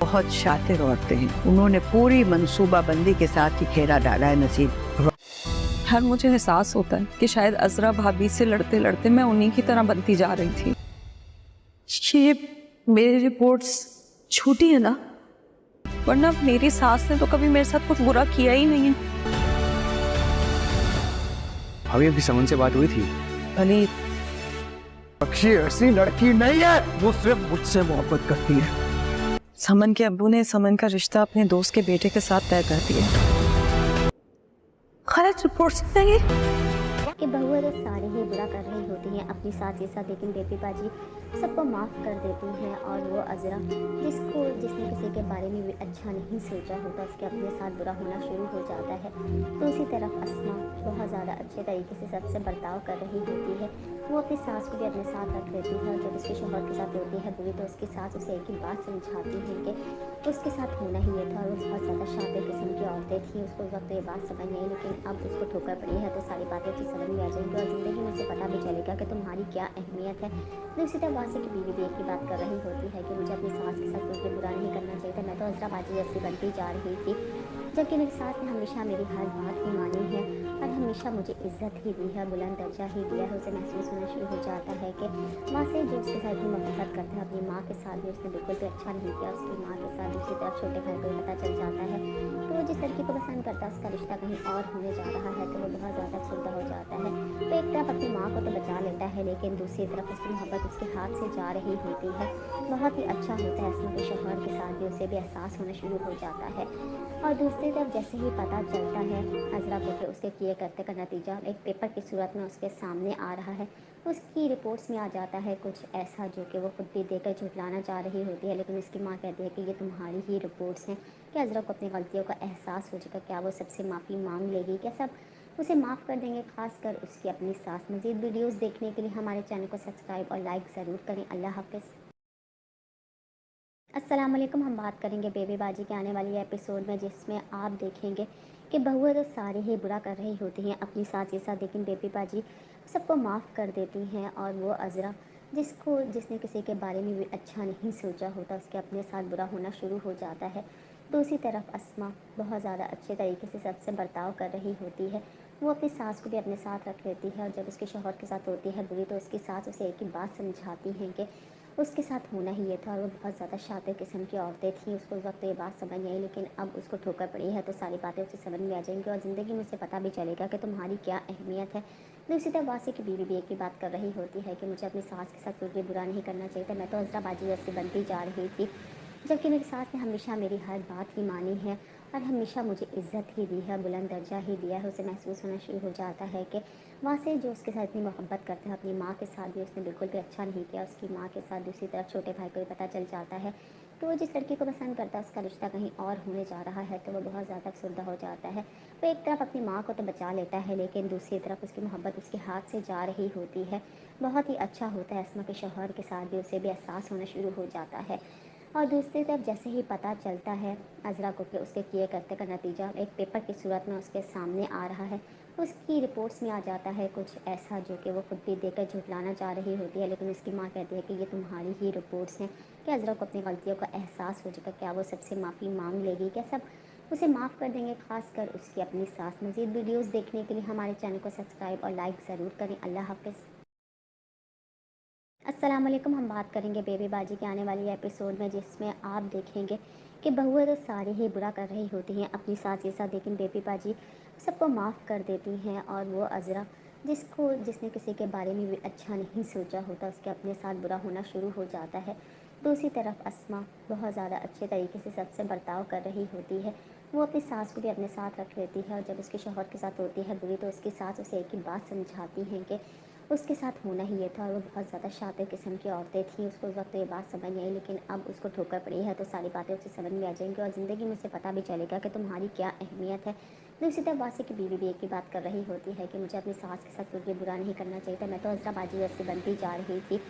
बहुत शातिर औरतें हैं, उन्होंने पूरी मंसूबा बंदी के साथ ही खेरा डाला है नसीब। हर मुझे एहसास होता है कि शायद अजरा भाभी से लड़ते लड़ते मैं उन्हीं की तरह बनती जा रही थी। ये मेरी रिपोर्ट्स झूठी है ना, वरना मेरी सास ने तो कभी मेरे साथ कुछ बुरा किया ही नहीं है। अभी अभी समन से बात हुई थी। भली बख्शी ऐसी लड़की नहीं है, वो सिर्फ मुझसे मोहब्बत करती है। समन के अब्बू ने समन का रिश्ता अपने दोस्त के बेटे के साथ तय कर दिया। गलत रिपोर्ट्स नहीं कि बहुएं तो सारे ही बुरा कर रही होती हैं अपनी सास के साथ, लेकिन बेबी बाजी सबको माफ़ कर देती हैं। और वो अजरा जिसने किसी के बारे में भी अच्छा नहीं सोचा होता, उसके अपने साथ बुरा होना शुरू हो जाता है। तो उसी तरफ अस्मा बहुत ज़्यादा अच्छे तरीके से सबसे बर्ताव कर रही होती है। वो अपनी सास को भी अपने साथ रख लेती है, और जब उसके शौहर के साथ होती है बुरी, तो उसकी सास उसे एक ही बात समझाती है कि उसके साथ होना ही ये था। और वो बहुत ज़्यादा शातिर किस्म की औरतें थी, उसको उस वक्त ये बात समझ नहीं, लेकिन अब उसको ठोकर पड़ी है तो सारी बातें उसकी समझ में आ जाएंगी और ज़िंदगी में उसे पता भी चलेगा कि तुम्हारी क्या अहमियत है। तो इसी तरह वासी की बीवी भी एक ही बात कर रही होती है कि मुझे अपनी सास के साथ कुछ भी बुरा नहीं करना चाहिए था, मैं तो अजरा बाजी जैसी बनती जा रही थी, जबकि मेरी सास ने हमेशा मेरी हर बात ही मानी है और हमेशा मुझे इज्जत ही दी है, बुलंद दर्जा ही दिया है। उसे महसूस होना शुरू हो जाता है कि माँ से जो उसके साथ भी मोहब्बत करता है, अपनी माँ के साथ भी उसने बिल्कुल भी अच्छा नहीं किया। उसकी माँ के साथ दूसरी तरफ छोटे भाई को पता चल जाता है तो वो जिस लड़की को पसंद करता है उसका रिश्ता कहीं और होने जा रहा है, तो वो बहुत ज़्यादा अफसरदा हो जाता है। तो एक तरफ अपनी माँ को तो बचा लेता है, लेकिन दूसरी तरफ उसकी मोहब्बत उसके हाथ से जा रही होती है। बहुत ही अच्छा होता है, इसमें के शौहर के साथ भी उसे भी एहसास होना शुरू हो जाता है। और दूसरी तरफ जैसे ही पता चलता है अजरा को कि उसके किए करते का नतीजा एक पेपर की सूरत में उसके सामने आ रहा है, उसकी रिपोर्ट्स में आ जाता है कुछ ऐसा जो कि वो खुद भी देकर झुठलाना चाह रही होती है। लेकिन उसकी माँ कहती है कि ये तुम्हारी ही रिपोर्ट्स हैं, कि अजरा को अपनी गलतियों का एहसास हो चुका, क्या वो सबसे माफ़ी मांग लेगी, क्या सब उसे माफ़ कर देंगे, खासकर उसकी अपनी सास। मज़ीद वीडियोज़ देखने के लिए हमारे चैनल को सब्सक्राइब और लाइक ज़रूर करें। अल्लाह हाफ़िज़। अस्सलाम वालेकुम। हम बात करेंगे बेबी बाजी के आने वाली एपिसोड में, जिसमें आप देखेंगे कि बहुएं तो सारी ही बुरा कर रही होती हैं अपनी सास के साथ, लेकिन बेबी बाजी सबको माफ़ कर देती हैं। और वो अजरा जिसने किसी के बारे में भी अच्छा नहीं सोचा होता, उसके अपने साथ बुरा होना शुरू हो जाता है। दूसरी तरफ अस्मा बहुत ज़्यादा अच्छे तरीके से सबसे बर्ताव कर रही होती है। वो अपनी सास को भी अपने साथ रख लेती है, और जब उसके शौहर के साथ होती है बुरी, तो उसकी सास उसे एक ही बात समझाती हैं कि उसके साथ होना ही ये था। और वो बहुत ज़्यादा शातिर किस्म की औरतें थीं, उसको उस वक्त ये बात समझ नहीं आई, लेकिन अब उसको ठोकर पड़ी है तो सारी बातें उसे समझ में आ जाएंगी और ज़िंदगी में उसे पता भी चलेगा कि तुम्हारी क्या अहमियत है। दूसरी तरफ वासी की बीवी भी एक ही बात कर रही होती है कि मुझे अपनी सास के साथ कुछ भी बुरा नहीं करना चाहिए था, मैं तो अजरा बाजी जैसी बनती जा रही थी, जबकि मेरी सास ने हमेशा मेरी हर बात ही मानी है और हमेशा मुझे इज्जत ही दी है, बुलंद दर्जा ही दिया है। उसे महसूस होना शुरू हो जाता है कि वहाँ से जो उसके साथ इतनी मोहब्बत करते हैं, अपनी माँ के साथ भी उसने बिल्कुल भी अच्छा नहीं किया। उसकी माँ के साथ दूसरी तरफ छोटे भाई को भी पता चल जाता है तो वो जिस लड़की को पसंद करता है उसका रिश्ता कहीं और होने जा रहा है, तो वो बहुत ज़्यादा अफसरदा हो जाता है। वो एक तरफ अपनी माँ को तो बचा लेता है, लेकिन दूसरी तरफ उसकी मोहब्बत उसके हाथ से जा रही होती है। बहुत ही अच्छा होता है, अस्मा के शौहर के साथ भी उसे भी एहसास होना शुरू हो जाता है। और दूसरी तरफ जैसे ही पता चलता है अजरा को कि उसके किए करते का नतीजा एक पेपर की सूरत में उसके सामने आ रहा है, उसकी रिपोर्ट्स में आ जाता है कुछ ऐसा जो कि वो खुद भी देकर झुठलाना चाह रही होती है। लेकिन उसकी माँ कहती है कि ये तुम्हारी ही रिपोर्ट्स हैं, कि अजरा को अपनी गलतियों का एहसास हो चुका, क्या वो सबसे माफ़ी मांग लेगी, क्या सब उसे माफ़ कर देंगे, खासकर उसकी अपनी सास। मज़ीद वीडियोज़ देखने के लिए हमारे चैनल को सब्सक्राइब और लाइक ज़रूर करें। अल्लाह हाफ़िज़। अस्सलाम वालेकुम। हम बात करेंगे बेबी बाजी के आने वाली एपिसोड में, जिसमें आप देखेंगे कि बहुएं तो सारी ही बुरा कर रही होती हैं अपनी सास के साथ, लेकिन बेबी बाजी सबको माफ़ कर देती हैं। और वो अजरा जिसने किसी के बारे में भी अच्छा नहीं सोचा होता, उसके अपने साथ बुरा होना शुरू हो जाता है। दूसरी तरफ अस्मा बहुत ज़्यादा अच्छे तरीके से सबसे बर्ताव कर रही होती है। वो अपनी सास को भी अपने साथ रख लेती है, और जब उसके शौहर के साथ होती है बुरी, तो उसकी सास उसे एक ही बात समझाती हैं कि उसके साथ होना ही ये था। और वो बहुत ज़्यादा शातिर किस्म की औरतें थीं, उसको उस वक्त ये बात समझ नहीं आई, लेकिन अब उसको ठोकर पड़ी है तो सारी बातें उसे समझ में आ जाएंगी और ज़िंदगी में उसे पता भी चलेगा कि तुम्हारी क्या अहमियत है। दूसरी तरफ वासी की बीवी भी एक ही बात कर रही होती है कि मुझे अपनी सास के साथ कुछ भी बुरा नहीं करना चाहिए था, मैं तो अजरा बाजी जैसी बनती जा रही थी,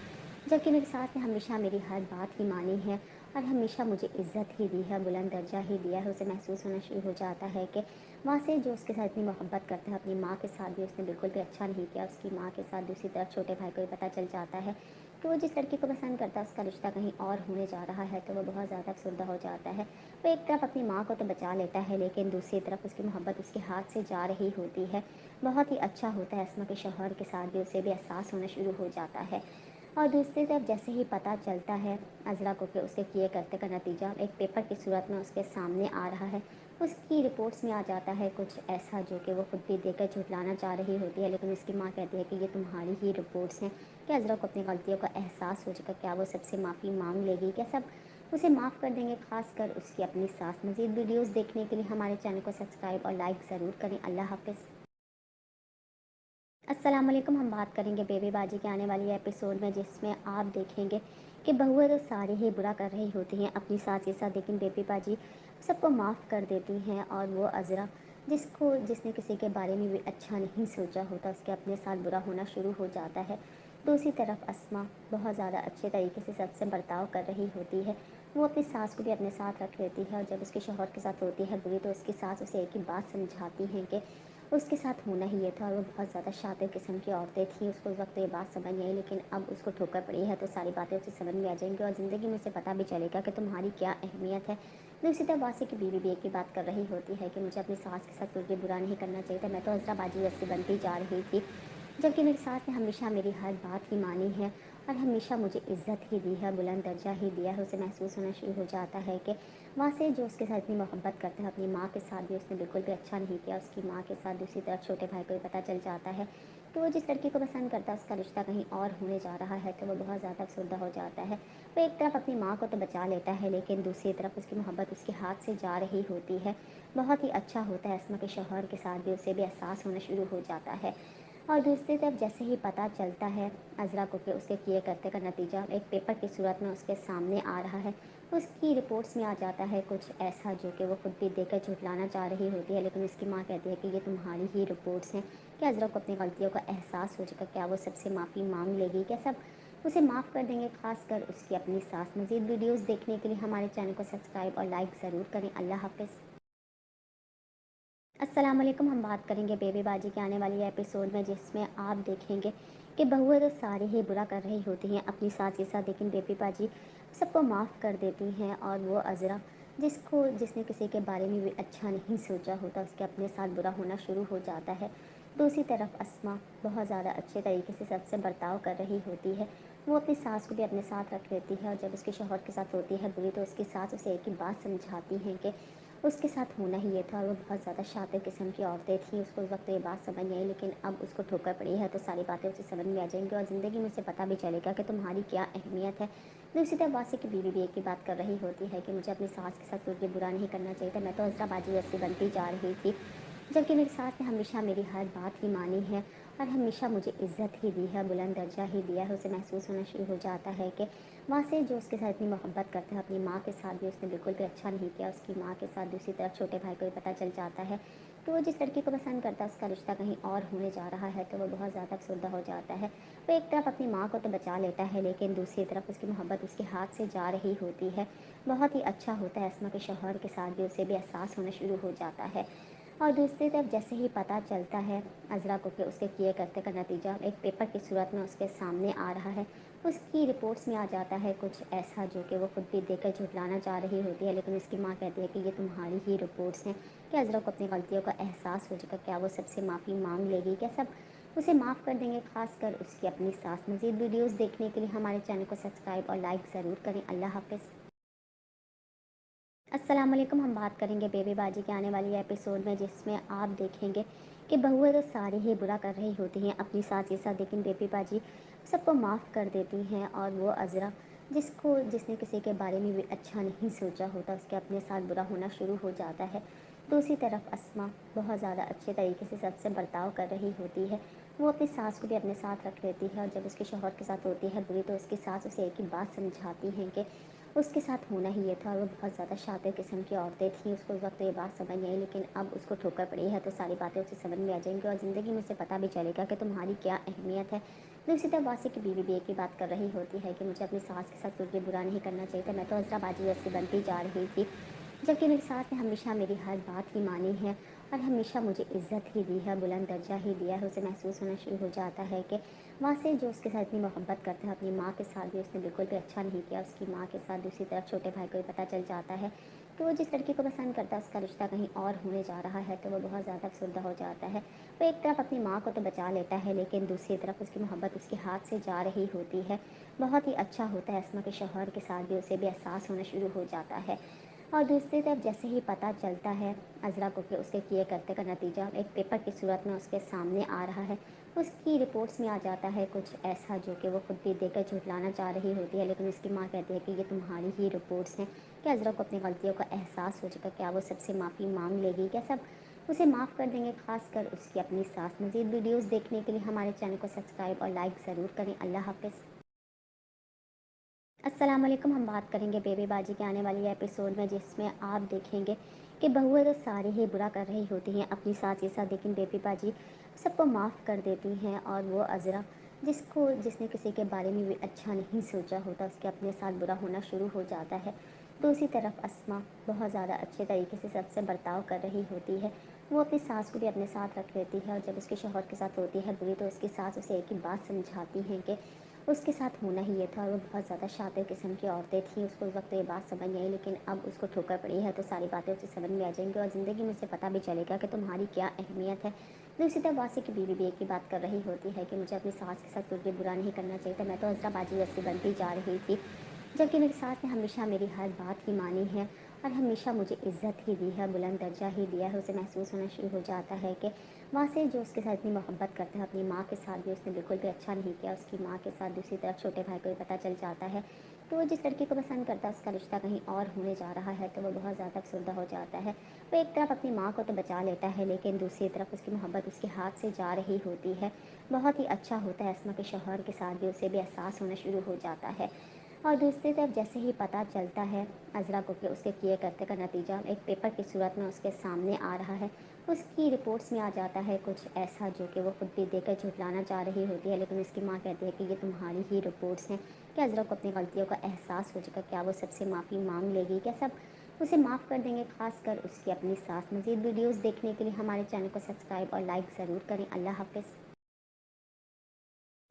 जबकि मेरी सास ने हमेशा मेरी हर बात ही मानी है और हमेशा मुझे इज्जत ही दी है, बुलंद दर्जा ही दिया है। उसे महसूस होना शुरू हो जाता है कि वहाँ से जो उसके साथ इतनी मोहब्बत करते हैं, अपनी माँ के साथ भी उसने बिल्कुल भी अच्छा नहीं किया। उसकी माँ के साथ दूसरी तरफ छोटे भाई को भी पता चल जाता है کہ وہ جس لڑکی کو پسند کرتا ہے اس کا رشتہ کہیں اور ہونے جا رہا ہے تو وہ بہت زیادہ افسردہ ہو جاتا ہے۔ وہ ایک طرف اپنی ماں کو تو بچا لیتا ہے لیکن دوسری طرف اس کی محبت اس کے ہاتھ سے جا رہی ہوتی ہے۔ بہت ہی اچھا ہوتا ہے اسما کے شوہر کے ساتھ بھی اسے بھی احساس ہونا شروع ہو جاتا ہے، اور دوسری طرف جیسے ہی پتہ چلتا ہے عذرا کو کہ اس کے کیے کرتے کا نتیجہ ایک پیپر کی صورت میں اس کے سامنے آ رہا ہے، اس کی رپورٹس میں آ جاتا ہے کچھ ایسا جو کہ وہ خود بھی دے کر جھٹلانا چاہ رہی ہوتی ہے، لیکن اس کی ماں کہتی ہے کہ یہ تمہاری ہی رپورٹس ہیں، کہ عذرا کو اپنی غلطیوں کا احساس ہو چکا، کیا وہ سب سے معافی مانگ لے گی، کیا سب اسے معاف کر دیں گے، خاص کر اس کی اپنی ساس۔ مزید ویڈیوز دیکھنے کے لیے ہمارے چینل کو سبسکرائب اور لائک ضرور کریں۔ اللہ حافظ۔ السلام علیکم، ہم بات کریں گے بیبی باجی کے آنے والی ایپیسوڈ میں، جس میں آپ دیکھیں گے کہ بہویں تو سارے ہی برا کر رہی ہوتی ہیں اپنی ساس کے ساتھ، لیکن بیبی باجی سب کو معاف کر دیتی ہیں، اور وہ عذرا جس نے کسی کے بارے میں بھی اچھا نہیں سوچا ہوتا اس کے اپنے ساتھ برا ہونا شروع ہو جاتا ہے۔ دوسری طرف اسما بہت زیادہ اچھے طریقے سے سب سے برتاؤ کر رہی ہوتی ہے، وہ اپنی ساس کو بھی اپنے ساتھ رکھ لیتی ہے، اور جب اس کے شوہر کے ساتھ ہوتی ہے بری تو اس کی ساس اسے ایک ہی بات سمجھاتی ہیں کہ اس کے ساتھ ہونا ہی یہ تھا، اور وہ بہت زیادہ شاطر قسم کی عورتیں تھیں، اس کو اس وقت یہ بات سمجھ نہیں آئی، لیکن اب اس کو ٹھوکر پڑی ہے تو ساری باتیں اسے سمجھ میں آ جائیں گی اور زندگی میں اسے پتہ بھی چلے گا کہ تمہاری کیا اہمیت ہے۔ دوسری طرف واسی کی بیوی بھی ایک ہی بات کر رہی ہوتی ہے کہ مجھے اپنی ساس کے ساتھ کوئی برا نہیں کرنا چاہیے تھا، میں تو عذرا باجی جیسی بنتی جا رہی تھی، جبکہ میری ساس نے ہمیشہ میری ہر بات ہی مانی ہے اور ہمیشہ مجھے عزت ہی دی ہے، بلند درجہ ہی دیا ہے۔ اسے محسوس ہونا شروع ہو جاتا ہے کہ وہاں سے جو اس کے ساتھ اتنی محبت کرتا ہے، اپنی ماں کے ساتھ بھی اس نے بالکل بھی اچھا نہیں کیا، اس کی ماں کے ساتھ دوسری طرف چھوٹے بھائی کو بھی پتہ چل جاتا ہے کہ وہ جس لڑکی کو پسند کرتا ہے اس کا رشتہ کہیں اور ہونے جا رہا ہے تو وہ بہت زیادہ افسردہ ہو جاتا ہے۔ وہ ایک طرف اپنی ماں کو تو بچا لیتا ہے لیکن دوسری طرف اس کی محبت اس کے ہاتھ سے جا رہی ہوتی ہے۔ بہت ہی اچھا ہوتا ہے اسما کے شوہر کے ساتھ بھی اسے بھی احساس ہونا شروع ہو جاتا ہے، اور دوسری طرف جیسے ہی پتہ چلتا ہے عذرا کو کہ اس کے کیے کرتے کا نتیجہ ایک پیپر کی صورت میں اس کے سامنے آ رہا ہے، اس کی رپورٹس میں آ جاتا ہے کچھ ایسا جو کہ وہ خود بھی دے کر جھٹلانا چاہ رہی ہوتی ہے، لیکن اس کی ماں کہتی ہے کہ یہ تمہاری ہی رپورٹس ہیں، کہ عذرا کو اپنی غلطیوں کا احساس ہو چکا، کیا وہ سب سے معافی مانگ لے گی، کیا سب اسے معاف کر دیں گے، خاص کر اس کی اپنی ساس۔ مزید ویڈیوز دیکھنے کے لیے ہمارے چینل کو سبسکرائب اور لائک ضرور کریں۔ اللہ حافظ۔ السلام علیکم، ہم بات کریں گے بیبی باجی کے آنے والی ایپیسوڈ میں، جس میں آپ دیکھیں گے کہ بہویں تو سارے ہی برا کر رہی ہوتی ہیں اپنی ساس کے ساتھ، لیکن بیبی باجی سب کو معاف کر دیتی ہیں، اور وہ عذرا جس نے کسی کے بارے میں بھی اچھا نہیں سوچا ہوتا اس کے اپنے ساتھ برا ہونا شروع ہو جاتا ہے۔ دوسری طرف اسما بہت زیادہ اچھے طریقے سے سب سے برتاؤ کر رہی ہوتی ہے، وہ اپنی ساس کو بھی اپنے ساتھ رکھ لیتی ہے، اور جب اس کے شوہر کے ساتھ ہوتی ہے بری تو اس کی ساس اسے ایک ہی بات سمجھاتی ہیں کہ اس کے ساتھ ہونا ہی یہ تھا، اور وہ بہت زیادہ شاطر قسم کی عورتیں تھیں، اس کو اس وقت یہ بات سمجھ نہیں آئی، لیکن اب اس کو ٹھوکر پڑی ہے تو ساری باتیں اسے سمجھ میں آ جائیں گی اور زندگی میں اسے پتہ بھی چلے گا کہ تمہاری کیا اہمیت ہے۔ دوسری طرف واسی کی بیوی بھی ایک ہی بات کر رہی ہوتی ہے کہ مجھے اپنی ساس کے ساتھ کوئی برا نہیں کرنا چاہیے تھا، میں تو عذرا باجی جیسی بنتی جا رہی تھی، جبکہ میری ساس نے ہمیشہ میری ہر بات ہی مانی ہے اور ہمیشہ مجھے عزت ہی دی ہے، بلند درجہ ہی دیا ہے۔ اسے محسوس ہونا شروع ہو جاتا ہے کہ وہاں سے جو اس کے ساتھ اتنی محبت کرتا ہے اپنی ماں کے ساتھ بھی اس نے بالکل بھی اچھا نہیں کیا، اس کی ماں کے ساتھ دوسری طرف چھوٹے بھائی کو بھی پتہ چل جاتا ہے کہ وہ جس لڑکی کو پسند کرتا ہے اس کا رشتہ کہیں اور ہونے جا رہا ہے تو وہ بہت زیادہ افسردہ ہو جاتا ہے۔ وہ ایک طرف اپنی ماں کو تو بچا لیتا ہے لیکن دوسری طرف اس کی محبت اس کے ہاتھ سے جا رہی ہوتی ہے۔ بہت ہی اچھا ہوتا ہے اسما کے شوہر کے ساتھ بھی اسے بھی احساس ہونا شروع ہو جاتا ہے، اور دوسری طرف جیسے ہی پتہ چلتا ہے عذرا کو کہ اس کے کیے کرتے کا نتیجہ ایک پیپر کی صورت میں اس کے سامنے آ رہا ہے، اس کی رپورٹس میں آ جاتا ہے کچھ ایسا جو کہ وہ خود بھی دے کر جھٹلانا چاہ رہی ہوتی ہے، لیکن اس کی ماں کہتی ہے کہ یہ تمہاری ہی رپورٹس ہیں، کہ عذرا کو اپنی غلطیوں کا احساس ہو چکا، کیا وہ سب سے معافی مانگ لے گی، کیا سب اسے معاف کر دیں گے، خاص کر اس کی اپنی ساس۔ مزید ویڈیوز دیکھنے کے لیے ہمارے چینل کو سبسکرائب اور لائک ضرور کریں۔ اللہ حافظ۔ السلام علیکم، ہم بات کریں گے بیبی باجی کے آنے والی ایپیسوڈ میں، جس میں آپ دیکھیں گے کہ بہویں تو سارے ہی برا کر رہی ہوتی ہیں اپنی ساس کے ساتھ، لیکن بیبی باجی سب کو معاف کر دیتی ہیں، اور وہ عذرا جس نے کسی کے بارے میں بھی اچھا نہیں سوچا ہوتا اس کے اپنے ساتھ برا ہونا شروع ہو جاتا ہے۔ دوسری طرف اسما بہت زیادہ اچھے طریقے سے سب سے برتاؤ کر رہی ہوتی ہے، وہ اپنی ساس کو بھی اپنے ساتھ رکھ لیتی ہے، اور جب اس کے شوہر کے ساتھ ہوتی ہے بری تو اس کی ساس اسے ایک ہی بات سمجھاتی ہیں کہ اس کے ساتھ ہونا ہی یہ تھا، اور وہ بہت زیادہ شاطر قسم کی عورتیں تھیں، اس کو اس وقت یہ بات سمجھ نہیں آئی، لیکن اب اس کو ٹھوکر پڑی ہے تو ساری باتیں اسے سمجھ میں آ جائیں گی اور زندگی میں اسے پتہ بھی چلے گا کہ تمہاری کیا اہمیت ہے۔ دوسری طرف واسی کی بیوی بھی ایک ہی بات کر رہی ہوتی ہے کہ مجھے اپنی ساس کے ساتھ کوئی برا نہیں کرنا چاہیے تھا، میں تو عذرا باجی جیسی بنتی جا رہی تھی، جبکہ میری ساس نے ہمیشہ میری ہر بات ہی مانی ہے اور ہمیشہ مجھے عزت ہی دی ہے، بلند درجہ ہی دیا ہے۔ اسے محسوس ہونا شروع ہو جاتا ہے کہ वहाँ से जो उसके साथ इतनी मोहब्बत करता है, अपनी माँ के साथ भी उसने बिल्कुल भी अच्छा नहीं किया। उसकी माँ के साथ दूसरी तरफ छोटे भाई को भी पता चल जाता है कि वो जिस लड़की को पसंद करता है उसका रिश्ता कहीं और होने जा रहा है, तो वो बहुत ज़्यादा अफसरदा हो जाता है। वो एक तरफ अपनी माँ को तो बचा लेता है, लेकिन दूसरी तरफ उसकी मोहब्बत उसके हाथ से जा रही होती है। बहुत ही अच्छा होता है अस्मा के शौहर के साथ भी उसे भी एहसास होना शुरू हो जाता है। और दूसरी तरफ जैसे ही पता चलता है अज़रा को कि उसके किए करते का नतीजा एक पेपर की सूरत में उसके सामने आ रहा है, उसकी रिपोर्ट्स में आ जाता है कुछ ऐसा जो कि वो खुद भी देकर झुठलाना चाह रही होती है, लेकिन उसकी माँ कहती है कि ये तुम्हारी ही रिपोर्ट्स हैं। क्या अज़रा को अपनी गलतियों का एहसास हो चुका? क्या वो सबसे माफ़ी मांग लेगी? क्या सब उसे माफ़ कर देंगे? खासकर उसकी अपनी सास। मज़ीद वीडियोज़ देखने के लिए हमारे चैनल को सब्सक्राइब और लाइक ज़रूर करें। अल्लाह हाफ़िज़। अस्सलाम वालेकुम। हम बात करेंगे बेबी बाजी के आने वाली एपिसोड में, जिसमें आप देखेंगे कि बहुएं तो सारी ही बुरा कर रही होती हैं अपनी सास के साथ, लेकिन बेबी बाजी सबको माफ़ कर देती हैं। और वो अज़रा जिसने किसी के बारे में भी अच्छा नहीं सोचा होता, उसके अपने साथ बुरा होना शुरू हो जाता है। दूसरी तरफ अस्मा बहुत ज़्यादा अच्छे तरीके से सबसे बर्ताव कर रही होती है। वो अपनी सास को भी अपने साथ रख लेती है, और जब उसके शौहर के साथ होती है बुरी, तो उसकी सास उसे एक ही बात समझाती हैं कि उसके साथ होना ही ये था। और वो बहुत ज़्यादा शातिर किस्म की औरतें थीं। उसको उस वक्त ये बात समझ नहीं आई, लेकिन अब उसको ठोकर पड़ी है तो सारी बातें उसे समझ में आ जाएंगी, और ज़िंदगी में उसे पता भी चलेगा कि तुम्हारी क्या अहमियत है। दूसरी तरफ वासी की बीवी भी एक ही बात कर रही होती है कि मुझे अपनी सास के साथ कुछ भी बुरा नहीं करना चाहिए था, मैं तो अज़रा बाजी जैसी बनती जा रही थी, जबकि मेरी सास ने हमेशा मेरी हर बात ही मानी है और हमेशा मुझे इज़्ज़त ही दी है, बुलंद दर्जा ही दिया है। उसे महसूस होना शुरू हो जाता है कि वहाँ से जो उसके साथ इतनी मोहब्बत करता है, अपनी माँ के साथ भी उसने बिल्कुल भी अच्छा नहीं किया। उसकी माँ के साथ दूसरी तरफ छोटे भाई को भी पता चल जाता है कि वो जिस लड़की को पसंद करता है उसका रिश्ता कहीं और होने जा रहा है, तो वो बहुत ज़्यादा अफसरदा हो जाता है। वो एक तरफ अपनी माँ को तो बचा लेता है, लेकिन दूसरी तरफ उसकी मोहब्बत उसके हाथ से जा रही होती है। बहुत ही अच्छा होता है अस्मा के शौहर के साथ भी उसे भी एहसास होना शुरू हो जाता है। और दूसरी तरफ जैसे ही पता चलता है अज़रा को कि उसके किए करते का नतीजा एक पेपर की सूरत में उसके सामने आ रहा है, उसकी रिपोर्ट्स में आ जाता है कुछ ऐसा जो कि वो खुद भी देकर झुठलाना चाह रही होती है, लेकिन उसकी माँ कहती है कि ये तुम्हारी ही रिपोर्ट्स हैं। क्या अज़रा को अपनी गलतियों का एहसास हो चुका? क्या वो सबसे माफ़ी मांग लेगी? क्या सब उसे माफ़ कर देंगे? खासकर उसकी अपनी सास। मज़ीद वीडियोज़ देखने के लिए हमारे चैनल को सब्सक्राइब और लाइक ज़रूर करें। अल्लाह हाफ़िज़।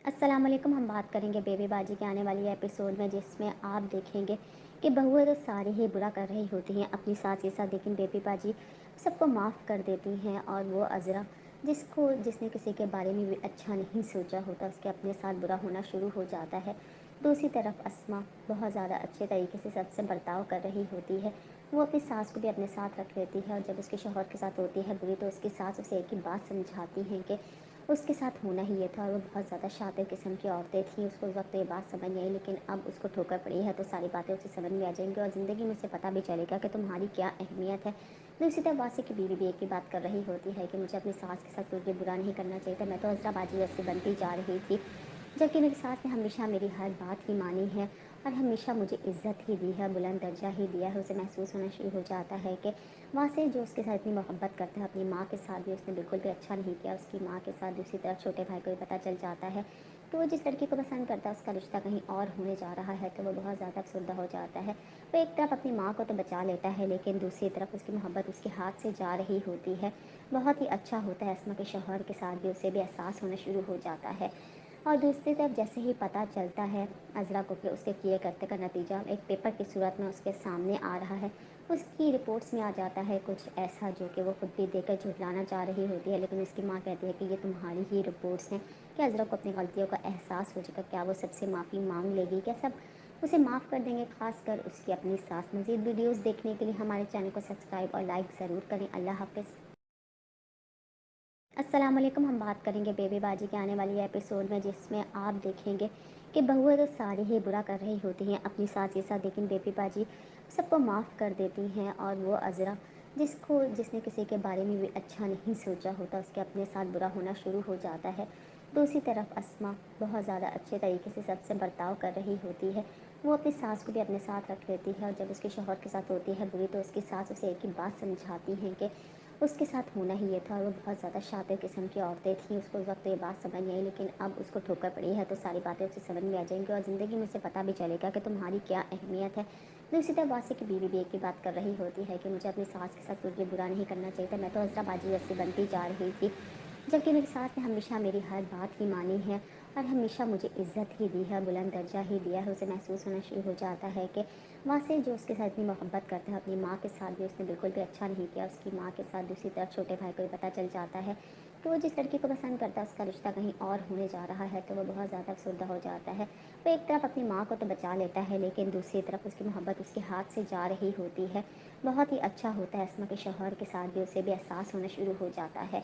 अस्सलाम वालेकुम। हम बात करेंगे बेबी बाजी के आने वाली एपिसोड में, जिसमें आप देखेंगे कि बहुएं तो सारी ही बुरा कर रही होती हैं अपनी सास के साथ, लेकिन बेबी बाजी सबको माफ़ कर देती हैं। और वो अज़रा जिसने किसी के बारे में भी अच्छा नहीं सोचा होता, उसके अपने साथ बुरा होना शुरू हो जाता है। दूसरी तरफ अस्मा बहुत ज़्यादा अच्छे तरीके से सबसे बर्ताव कर रही होती है। वो अपनी सास को भी अपने साथ रख लेती है, और जब उसके शौहर के साथ होती है बुरी, तो उसकी सास उसे एक ही बात समझाती हैं कि उसके साथ होना ही ये था। और वो बहुत ज़्यादा शातिर किस्म की औरतें थीं। उसको उस वक्त ये बात समझ नहीं आई, लेकिन अब उसको ठोकर पड़ी है तो सारी बातें उसे समझ में आ जाएंगी, और ज़िंदगी में उसे पता भी चलेगा कि तुम्हारी क्या अहमियत है। दूसरी तरफ वासी की बीवी भी एक ही बात कर रही होती है कि मुझे अपनी सास के साथ कुछ भी बुरा नहीं करना चाहिए था, मैं तो अज़रा बाजी जैसी बनती जा रही थी, जबकि मेरी सास ने हमेशा मेरी हर बात ही मानी है और हमेशा मुझे इज़्ज़त ही दी है, बुलंद दर्जा ही दिया है। उसे महसूस होना शुरू हो जाता है कि वहाँ से जो उसके साथ इतनी मोहब्बत करता है, अपनी माँ के साथ भी उसने बिल्कुल भी अच्छा नहीं किया। उसकी माँ के साथ दूसरी तरफ छोटे भाई को भी पता चल जाता है कि वो जिस लड़की को पसंद करता है उसका रिश्ता कहीं और होने जा रहा है, तो वो बहुत ज़्यादा अफसरदा हो जाता है। वो एक तरफ अपनी माँ को तो बचा लेता है, लेकिन दूसरी तरफ उसकी मोहब्बत उसके हाथ से जा रही होती है। बहुत ही अच्छा होता है अस्मा के शौहर के साथ भी उसे भी एहसास होना शुरू हो जाता है। और दूसरी तरफ जैसे ही पता चलता है अज़रा को कि उसके किए करते का नतीजा एक पेपर की सूरत में उसके सामने आ रहा है, उसकी रिपोर्ट्स में आ जाता है कुछ ऐसा जो कि वो खुद भी देकर झुठलाना चाह रही होती है, लेकिन उसकी माँ कहती है कि ये तुम्हारी ही रिपोर्ट्स हैं। क्या अज़रा को अपनी गलतियों का एहसास हो चुका? क्या वो सबसे माफ़ी मांग लेगी? क्या सब उसे माफ़ कर देंगे? खासकर उसकी अपनी सास। मज़ीद वीडियोज़ देखने के लिए हमारे चैनल को सब्सक्राइब और लाइक ज़रूर करें। अल्लाह हाफ़िज़। अस्सलाम वालेकुम। हम बात करेंगे बेबी बाजी के आने वाली एपिसोड में, जिसमें आप देखेंगे कि बहुएं तो सारी ही बुरा कर रही होती हैं अपनी सास के साथ, लेकिन बेबी बाजी सबको माफ़ कर देती हैं। और वो अज़रा जिसने किसी के बारे में भी अच्छा नहीं सोचा होता, उसके अपने साथ बुरा होना शुरू हो जाता है। दूसरी तरफ अस्मा बहुत ज़्यादा अच्छे तरीके से सबसे बर्ताव कर रही होती है। वो अपनी सास को भी अपने साथ रख लेती है, और जब उसके शौहर के साथ होती है बुरी, तो उसकी सास उसे एक ही बात समझाती हैं कि उसके साथ होना ही ये था। और वो बहुत ज़्यादा शातिर किस्म की औरतें थीं। उसको उस वक्त ये बात समझ नहीं आई, लेकिन अब उसको ठोकर पड़ी है तो सारी बातें उसे समझ में आ जाएंगी, और ज़िंदगी में उसे पता भी चलेगा कि तुम्हारी क्या अहमियत है। दूसरी तरफ वासी की बीवी भी एक ही बात कर रही होती है कि मुझे अपनी सास के साथ कुछ भी बुरा नहीं करना चाहिए था, मैं तो अज़रा बाजी जैसी बनती जा रही थी, जबकि मेरी सास ने हमेशा मेरी हर बात ही मानी है और हमेशा मुझे इज़्ज़त ही दी है, बुलंद दर्जा ही दिया है। उसे महसूस होना शुरू हो जाता है कि वाक़ई जो उसके साथ इतनी मोहब्बत करता है, अपनी माँ के साथ भी उसने बिल्कुल भी अच्छा नहीं किया। उसकी माँ के साथ दूसरी तरफ छोटे भाई को भी पता चल जाता है कि वो जिस लड़की को पसंद करता है उसका रिश्ता कहीं और होने जा रहा है, तो वो बहुत ज़्यादा अफसरदा हो जाता है। वो एक तरफ अपनी माँ को तो बचा लेता है, लेकिन दूसरी तरफ उसकी मोहब्बत उसके हाथ से जा रही होती है। बहुत ही अच्छा होता है, अस्मा के शौहर के साथ भी उसे भी एहसास होना शुरू हो जाता है।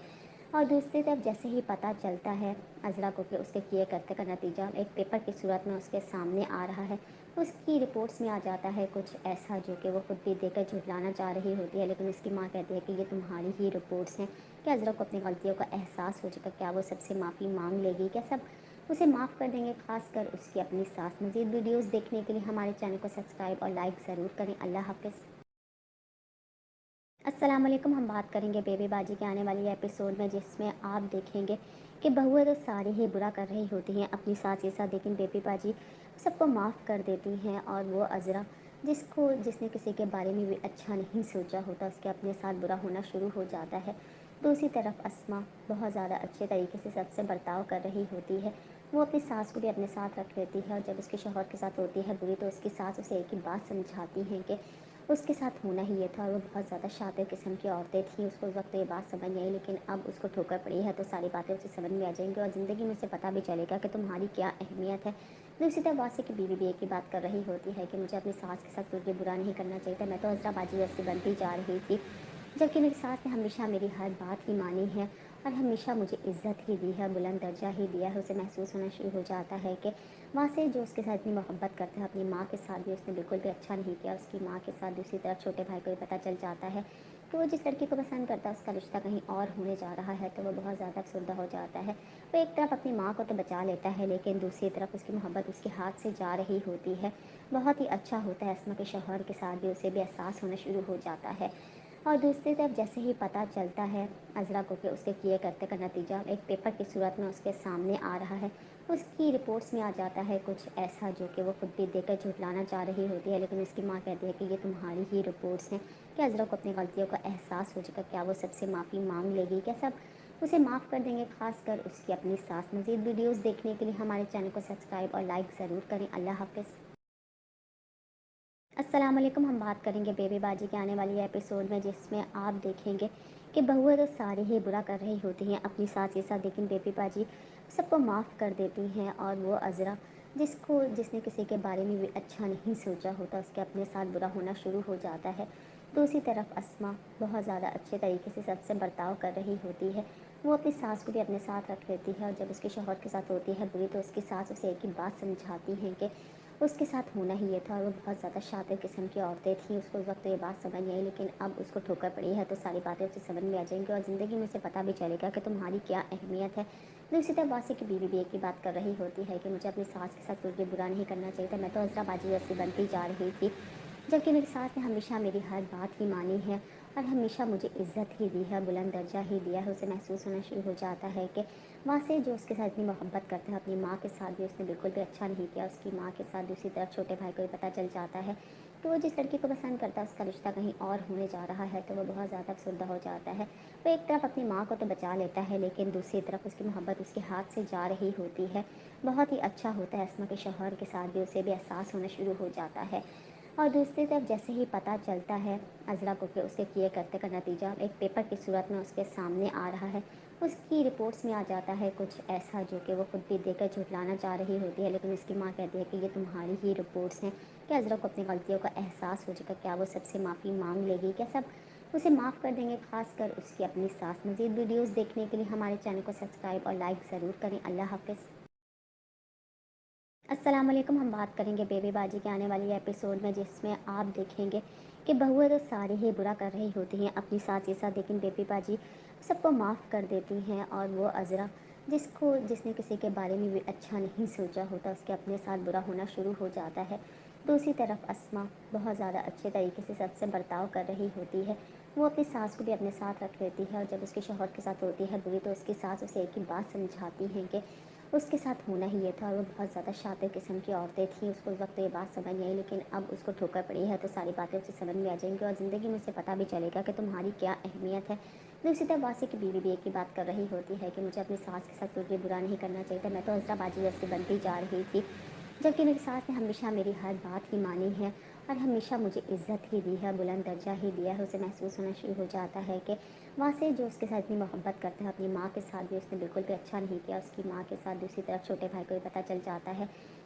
और दूसरी तरफ जैसे ही पता चलता है अज़रा को कि उसके किए करते का नतीजा एक पेपर की सूरत में उसके सामने आ रहा है, उसकी रिपोर्ट्स में आ जाता है कुछ ऐसा जो कि वो खुद भी देकर झुठलाना चाह रही होती है, लेकिन उसकी माँ कहती है कि ये तुम्हारी ही रिपोर्ट्स हैं। क्या अज़रा को अपनी गलतियों का एहसास हो चुका? क्या वो सबसे माफ़ी मांग लेगी? क्या सब उसे माफ़ कर देंगे? खासकर उसकी अपनी सास। मज़ीद वीडियोज़ देखने के लिए हमारे चैनल को सब्सक्राइब और लाइक ज़रूर करें। अल्लाह हाफ़िज़। अस्सलाम वालेकुम। हम बात करेंगे बेबी बाजी के आने वाली एपिसोड में, जिसमें आप देखेंगे कि बहुएं तो सारी ही बुरा कर रही होती हैं अपनी सास के साथ, लेकिन बेबी बाजी सबको माफ़ कर देती हैं। और वो अज़रा जिसने किसी के बारे में भी अच्छा नहीं सोचा होता, उसके अपने साथ बुरा होना शुरू हो जाता है। दूसरी तरफ अस्मा बहुत ज़्यादा अच्छे तरीके से सबसे बर्ताव कर रही होती है। वो अपनी सास को भी अपने साथ रख लेती है, और जब उसके शौहर के साथ होती है बुरी, तो उसकी सास उसे एक ही बात समझाती हैं कि उसके साथ होना ही ये था। और वो बहुत ज़्यादा शातिर किस्म की औरतें थीं, उसको उस वक्त ये बात समझ नहीं आई, लेकिन अब उसको ठोकर पड़ी है तो सारी बातें उसे समझ में आ जाएंगी और ज़िंदगी में उसे पता भी चलेगा कि तुम्हारी क्या अहमियत है। दूसरी तरफ वासी की बीवी भी एक ही बात कर रही होती है कि मुझे अपनी सास के साथ कुछ भी बुरा नहीं करना चाहिए था, मैं तो अज़रा बाजी जैसी बनती जा रही थी। जबकि मेरी सास ने हमेशा मेरी हर बात ही मानी है और हमेशा मुझे इज़्ज़त ही दी है, बुलंद दर्जा ही दिया है। उसे महसूस होना शुरू हो जाता है कि वाक़ई जो उसके साथ इतनी मोहब्बत करता है, अपनी माँ के साथ भी उसने बिल्कुल भी अच्छा नहीं किया। उसकी माँ के साथ दूसरी तरफ छोटे भाई को भी पता चल जाता है कि वो जिस लड़की को पसंद करता है उसका रिश्ता कहीं और होने जा रहा है, तो वो बहुत ज़्यादा अफसरदा हो जाता है। वो एक तरफ अपनी माँ को तो बचा लेता है, लेकिन दूसरी तरफ उसकी मोहब्बत उसके हाथ से जा रही होती है। बहुत ही अच्छा होता है, अस्मा के शौहर के साथ भी उसे भी एहसास होना शुरू हो जाता है। और दूसरी तरफ जैसे ही पता चलता है अज़रा को कि उसके किए करते का नतीजा एक पेपर की सूरत में उसके सामने आ रहा है, उसकी रिपोर्ट्स में आ जाता है कुछ ऐसा जो कि वो खुद भी देकर झुठलाना चाह रही होती है, लेकिन उसकी माँ कहती है कि ये तुम्हारी ही रिपोर्ट्स हैं। क्या अज़रा को अपनी गलतियों का एहसास हो चुका? क्या वो सबसे माफ़ी मांग लेगी? क्या सब उसे माफ़ कर देंगे? खासकर उसकी अपनी सास। मज़ीद वीडियोज़ देखने के लिए हमारे चैनल को सब्सक्राइब और लाइक ज़रूर करें। अल्लाह हाफ़िज़। अस्सलाम वालेकुम। हम बात करेंगे बेबी बाजी के आने वाली एपिसोड में, जिसमें आप देखेंगे कि बहुएं तो सारी ही बुरा कर रही होती हैं अपनी सास के साथ, लेकिन बेबी बाजी सबको माफ़ कर देती हैं। और वो अज़रा जिसने किसी के बारे में भी अच्छा नहीं सोचा होता, उसके अपने साथ बुरा होना शुरू हो जाता है। दूसरी तरफ अस्मा बहुत ज़्यादा अच्छे तरीके से सबसे बर्ताव कर रही होती है। वो अपनी सास को भी अपने साथ रख लेती है, और जब उसके शौहर के साथ होती है बुरी, तो उसकी सास उसे एक ही बात समझाती हैं कि उसके साथ होना ही ये था। और वो बहुत ज़्यादा शातिर किस्म की औरतें थीं, उसको उस वक्त ये बात समझ नहीं आई, लेकिन अब उसको ठोकर पड़ी है तो सारी बातें उसे समझ में आ जाएंगी और ज़िंदगी में उसे पता भी चलेगा कि तुम्हारी क्या अहमियत है। दूसरी तरफ वासी की बीवी भी एक ही बात कर रही होती है कि मुझे अपनी सास के साथ कुछ भी बुरा नहीं करना चाहिए था, मैं तो अज़रा बाजी जैसी बनती जा रही थी। जबकि मेरी सास ने हमेशा मेरी हर बात ही मानी है और हमेशा मुझे इज़्ज़त ही दी है, बुलंद दर्जा ही दिया है। उसे महसूस होना शुरू हो जाता है कि वाक़ई जो उसके साथ इतनी मोहब्बत करता है, अपनी माँ के साथ भी उसने बिल्कुल भी अच्छा नहीं किया। उसकी माँ के साथ दूसरी तरफ छोटे भाई को भी पता चल जाता है कि वो जिस लड़की को पसंद करता है उसका रिश्ता कहीं और होने जा रहा है, तो वो बहुत ज़्यादा अफसरदा हो जाता है। वो एक तरफ अपनी माँ को तो बचा लेता है, लेकिन दूसरी तरफ उसकी मोहब्बत उसके हाथ से जा रही होती है। बहुत ही अच्छा होता है, अस्मा के शौहर के साथ भी उसे भी एहसास होना शुरू हो जाता है। और दूसरी तरफ जैसे ही पता चलता है अज़रा को कि उसके किए करते का नतीजा एक पेपर की सूरत में उसके सामने आ रहा है, उसकी रिपोर्ट्स में आ जाता है कुछ ऐसा जो कि वो खुद भी देकर झुठलाना चाह रही होती है, लेकिन उसकी माँ कहती है कि ये तुम्हारी ही रिपोर्ट्स हैं। क्या अज़रा को अपनी गलतियों का एहसास हो चुका? क्या वो सबसे माफ़ी मांग लेगी? क्या सब उसे माफ़ कर देंगे? खासकर उसकी अपनी सास। मज़ीद वीडियोज़ देखने के लिए हमारे चैनल को सब्सक्राइब और लाइक ज़रूर करें। अल्लाह हाफ़िज़। अस्सलाम वालेकुम। हम बात करेंगे बेबी बाजी के आने वाली एपिसोड में, जिसमें आप देखेंगे कि बहुएं तो सारी ही बुरा कर रही होती हैं अपनी सास के साथ, लेकिन बेबी बाजी सबको माफ़ कर देती हैं। और वो अज़रा जिसने किसी के बारे में भी अच्छा नहीं सोचा होता, उसके अपने साथ बुरा होना शुरू हो जाता है। दूसरी तरफ अस्मा बहुत ज़्यादा अच्छे तरीके से सबसे बर्ताव कर रही होती है। वो अपनी सास को भी अपने साथ रख लेती है, और जब उसके शौहर के साथ होती है बुरी, तो उसकी सास उसे एक ही बात समझाती हैं कि اس کے ساتھ ہونا ہی یہ تھا، اور وہ بہت زیادہ شاطر قسم کی عورتیں تھیں۔ اس کو اس وقت یہ بات سمجھ نہیں آئی، لیکن اب اس کو ٹھوکر پڑی ہے تو ساری باتیں اسے سمجھ میں آ جائیں گی اور زندگی میں اسے پتہ بھی چلے گا کہ تمہاری کیا اہمیت ہے۔ دوسری طرف واسی کی بیوی بھی ایک ہی بات کر رہی ہوتی ہے کہ مجھے اپنی ساس کے ساتھ کچھ بھی برا نہیں کرنا چاہیے تھا، میں تو عذرا باجی جیسی بنتی جا رہی تھی، جبکہ میری ساس نے ہمیشہ میری ہر بات ہی مانی ہے اور ہمیشہ مجھے عزت ہی دی ہے، بلند درجہ ہی دیا ہے۔ اسے محسوس ہونا شروع ہو جاتا ہے کہ واسطے جو اس کے ساتھ اتنی محبت کرتا ہے، اپنی ماں کے ساتھ بھی اس نے بالکل بھی اچھا نہیں کیا، اس کی ماں کے ساتھ دوسری طرف چھوٹے بھائی کو بھی پتہ چل جاتا ہے